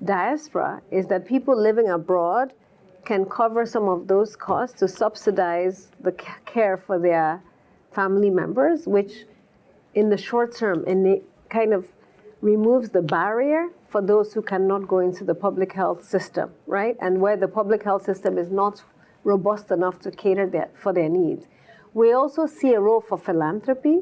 diaspora is that people living abroad can cover some of those costs to subsidize the care for their family members, which in the short term kind of removes the barrier for those who cannot go into the public health system, right? And where the public health system is not robust enough to cater for their needs. We also see a role for philanthropy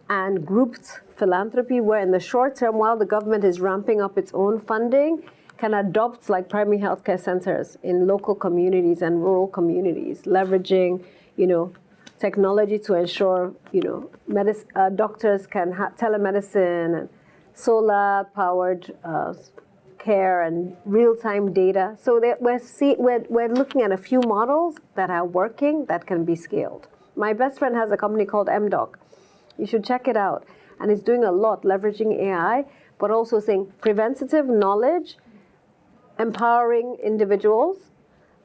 and grouped philanthropy, where in the short term, while the government is ramping up its own funding, can adopt like primary healthcare centers in local communities and rural communities, leveraging, technology to ensure, doctors can have telemedicine and solar-powered care and real-time data. So we're looking at a few models that are working that can be scaled. My best friend has a company called MDoc. You should check it out. And it's doing a lot, leveraging AI, but also saying preventative knowledge, empowering individuals,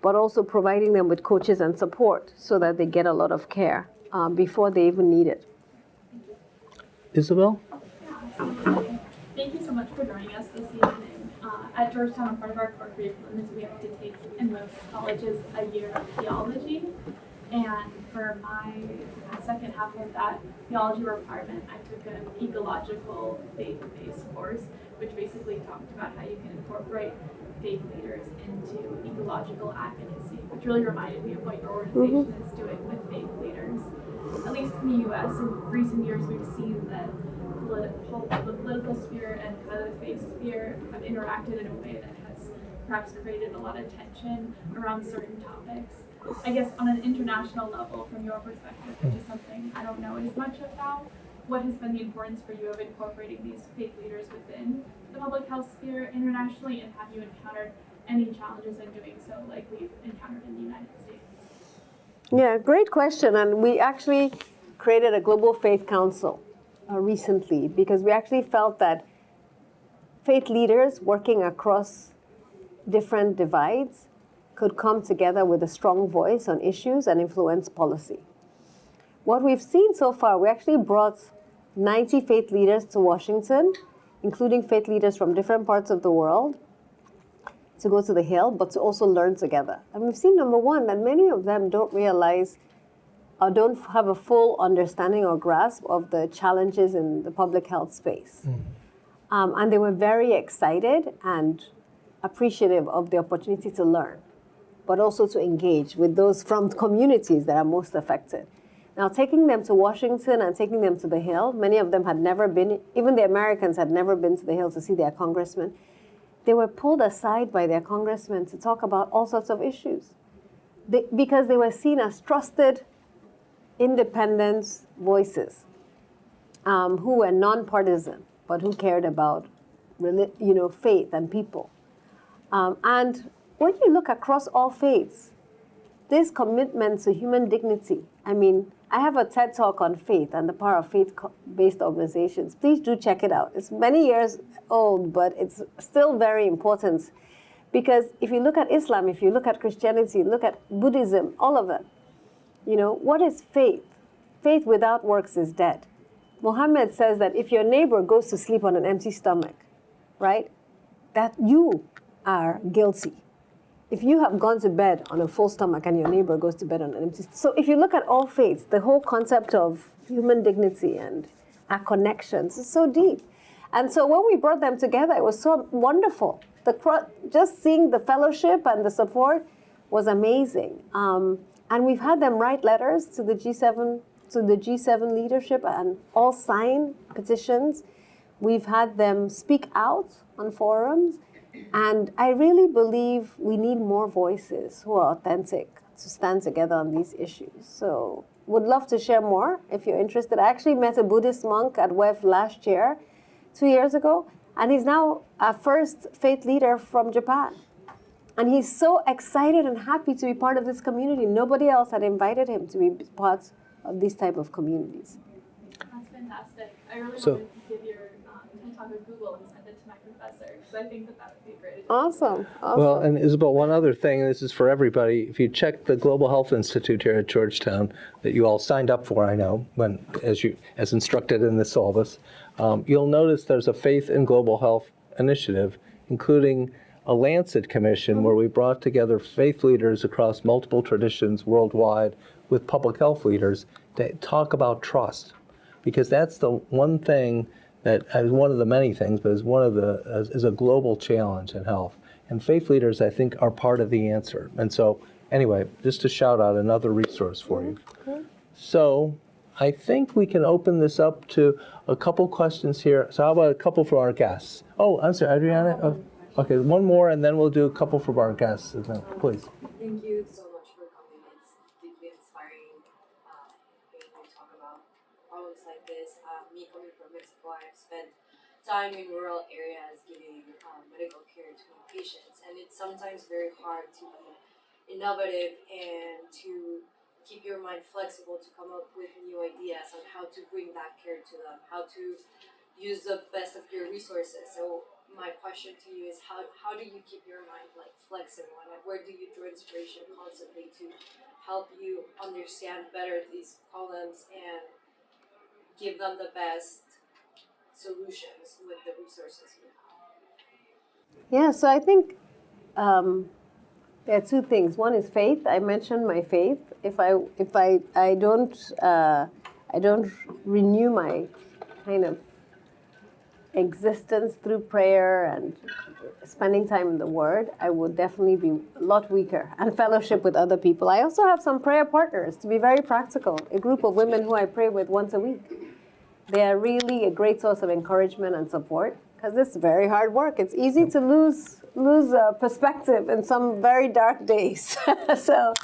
but also providing them with coaches and support so that they get a lot of care before they even need it. Isabel? Thank you so much for joining us this evening. At Georgetown, part of our core curriculum is we have to take in most colleges a year of theology. And for my second half of that theology requirement, I took an ecological faith-based course, which basically talked about how you can incorporate faith leaders into ecological advocacy, which really reminded me of what your organization is doing with faith leaders. At least in the US, in recent years, we've seen that the political sphere and kind of the faith sphere have interacted in a way that has perhaps created a lot of tension around certain topics. I guess on an international level, from your perspective, which is something I don't know as much about, what has been the importance for you of incorporating these faith leaders within the public health sphere internationally, and have you encountered any challenges in doing so like we've encountered in the United States? Yeah, great question. And we actually created a Global Faith Council recently because we actually felt that faith leaders working across different divides could come together with a strong voice on issues and influence policy. What we've seen so far, we actually brought 90 faith leaders to Washington, including faith leaders from different parts of the world, to go to the Hill, but to also learn together. And we've seen, number one, that many of them don't realize or don't have a full understanding or grasp of the challenges in the public health space. And they were very excited and appreciative of the opportunity to learn, but also to engage with those from communities that are most affected. Now, taking them to Washington and taking them to the Hill, many of them had never been, even the Americans had never been to the Hill to see their congressman. They were pulled aside by their congressmen to talk about all sorts of issues because they were seen as trusted, independent voices who were nonpartisan, but who cared about faith and people. And when you look across all faiths, this commitment to human dignity, I have a TED Talk on faith and the power of faith-based organizations. Please do check it out. It's many years old, but it's still very important. Because if you look at Islam, if you look at Christianity, look at Buddhism, all of it, what is faith? Faith without works is dead. Muhammad says that if your neighbor goes to sleep on an empty stomach, right, that you are guilty. If you have gone to bed on a full stomach and your neighbor goes to bed on an empty stomach. So if you look at all faiths, the whole concept of human dignity and our connections is so deep. And so when we brought them together, it was so wonderful. Just seeing the fellowship and the support was amazing. And we've had them write letters to the G7 leadership and all sign petitions. We've had them speak out on forums, and I really believe we need more voices who are authentic to stand together on these issues. So would love to share more if you're interested. I actually met a Buddhist monk at WEF last year, 2 years ago, and he's now our first faith leader from Japan. And he's so excited and happy to be part of this community. Nobody else had invited him to be part of these type of communities. That's fantastic. I really So- wanted to give your TED Talk with Google and send it to my professor because I think that would be a great. Awesome. Awesome. Well, and Isabel, one other thing, and this is for everybody. If you check the Global Health Institute here at Georgetown, that you all signed up for, I know, as instructed in the syllabus, you'll notice there's a Faith in Global Health initiative, including a Lancet Commission, where we brought together faith leaders across multiple traditions worldwide with public health leaders to talk about trust, because that's the one thing that is one of the many things, but is a global challenge in health. And faith leaders, I think, are part of the answer. And so, anyway, just to shout out another resource for you. So, I think we can open this up to a couple questions here. So, how about a couple for our guests? Oh, I'm sorry, Adriana. Oh, okay, one more, and then we'll do a couple for our guests. Please. Thank you so much for coming. It's deeply inspiring hearing you talk about problems like this. Me coming from Mexico, I've spent time in rural areas giving medical care to my patients, and it's sometimes very hard to be innovative and to keep your mind flexible to come up with new ideas on how to bring that care to them, how to use the best of your resources. So my question to you is how do you keep your mind like flexible, and where do you draw inspiration constantly to help you understand better these problems and give them the best solutions with the resources you have? Yeah, so I think there are two things. One is faith. I mentioned my faith. If I don't renew my kind of existence through prayer and spending time in the Word, I would definitely be a lot weaker. And fellowship with other people. I also have some prayer partners, to be very practical, a group of women who I pray with once a week. They are really a great source of encouragement and support, because it's very hard work. It's easy to lose perspective in some very dark days. So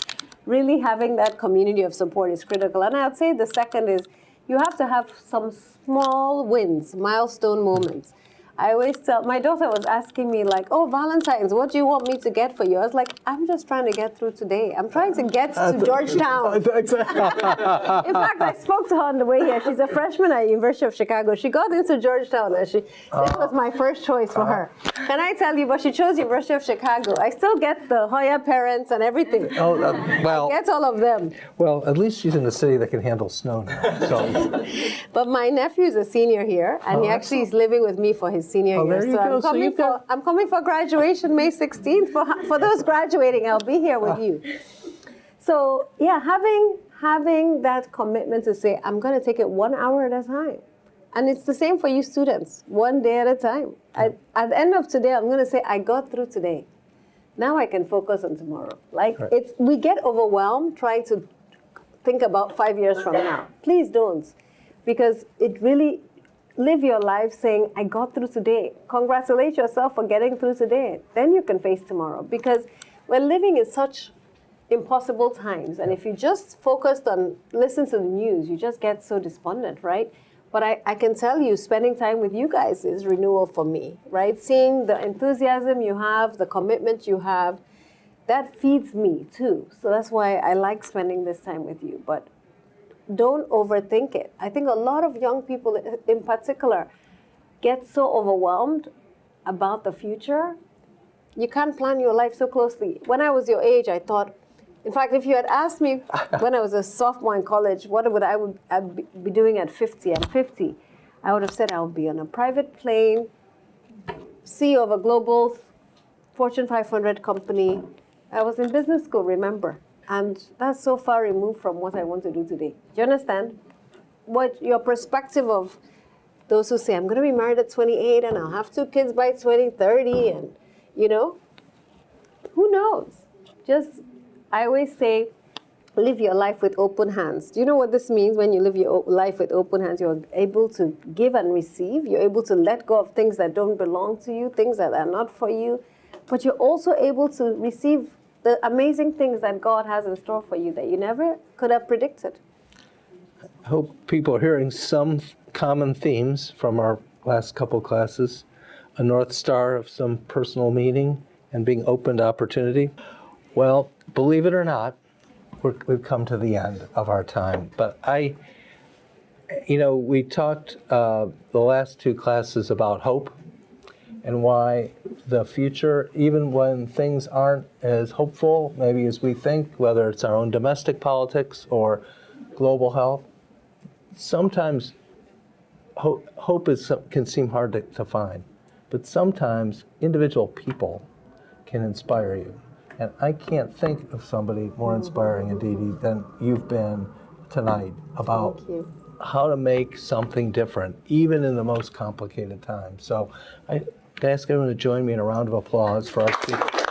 really having that community of support is critical. And I would say the second is you have to have some small wins, milestone moments. I always tell, my daughter was asking me like, oh, Valentine's, what do you want me to get for you? I was like, I'm just trying to get through today. I'm trying to get to Georgetown. In fact, I spoke to her on the way here. She's a freshman at University of Chicago. She got into Georgetown and this was my first choice for her. Can I tell you, but she chose University of Chicago. I still get the Hoya parents and everything. Well, I get all of them. Well, at least she's in a city that can handle snow now. So. But my nephew's a senior here, and he actually is living with me for his senior year. There you go. I'm coming for graduation May 16th. For those graduating, I'll be here with you. So yeah, having that commitment to say, I'm going to take it 1 hour at a time. And it's the same for you students, one day at a time. At the end of today, I'm going to say, I got through today. Now I can focus on tomorrow. We get overwhelmed trying to think about 5 years from now. Please don't. Because it really, live your life saying, I got through today. Congratulate yourself for getting through today. Then you can face tomorrow. Because we're living in such impossible times. And if you just focused on, listen to the news, you just get so despondent, right? But I can tell you, spending time with you guys is renewal for me, right? Seeing the enthusiasm you have, the commitment you have, that feeds me too. So that's why I like spending this time with you. But don't overthink it. I think a lot of young people in particular get so overwhelmed about the future. You can't plan your life so closely. When I was your age, I thought, in fact, if you had asked me when I was a sophomore in college, what would I be doing at 50? I'm 50. I would have said I would be on a private plane, CEO of a global Fortune 500 company. I was in business school, remember? And that's so far removed from what I want to do today. Do you understand? What your perspective of those who say, I'm going to be married at 28 and I'll have 2 kids by 2030 and, who knows? I always say, live your life with open hands. Do you know what this means when you live your life with open hands? You're able to give and receive. You're able to let go of things that don't belong to you, things that are not for you. But you're also able to receive the amazing things that God has in store for you that you never could have predicted. I hope people are hearing some common themes from our last couple classes. A North Star of some personal meaning and being open to opportunity. Well, believe it or not, we've come to the end of our time. But we talked the last two classes about hope and why the future, even when things aren't as hopeful maybe as we think, whether it's our own domestic politics or global health, sometimes hope can seem hard to find. But sometimes individual people can inspire you. And I can't think of somebody more inspiring, Aditi, than you've been tonight about how to make something different, even in the most complicated times. So I ask everyone to join me in a round of applause for our speaker.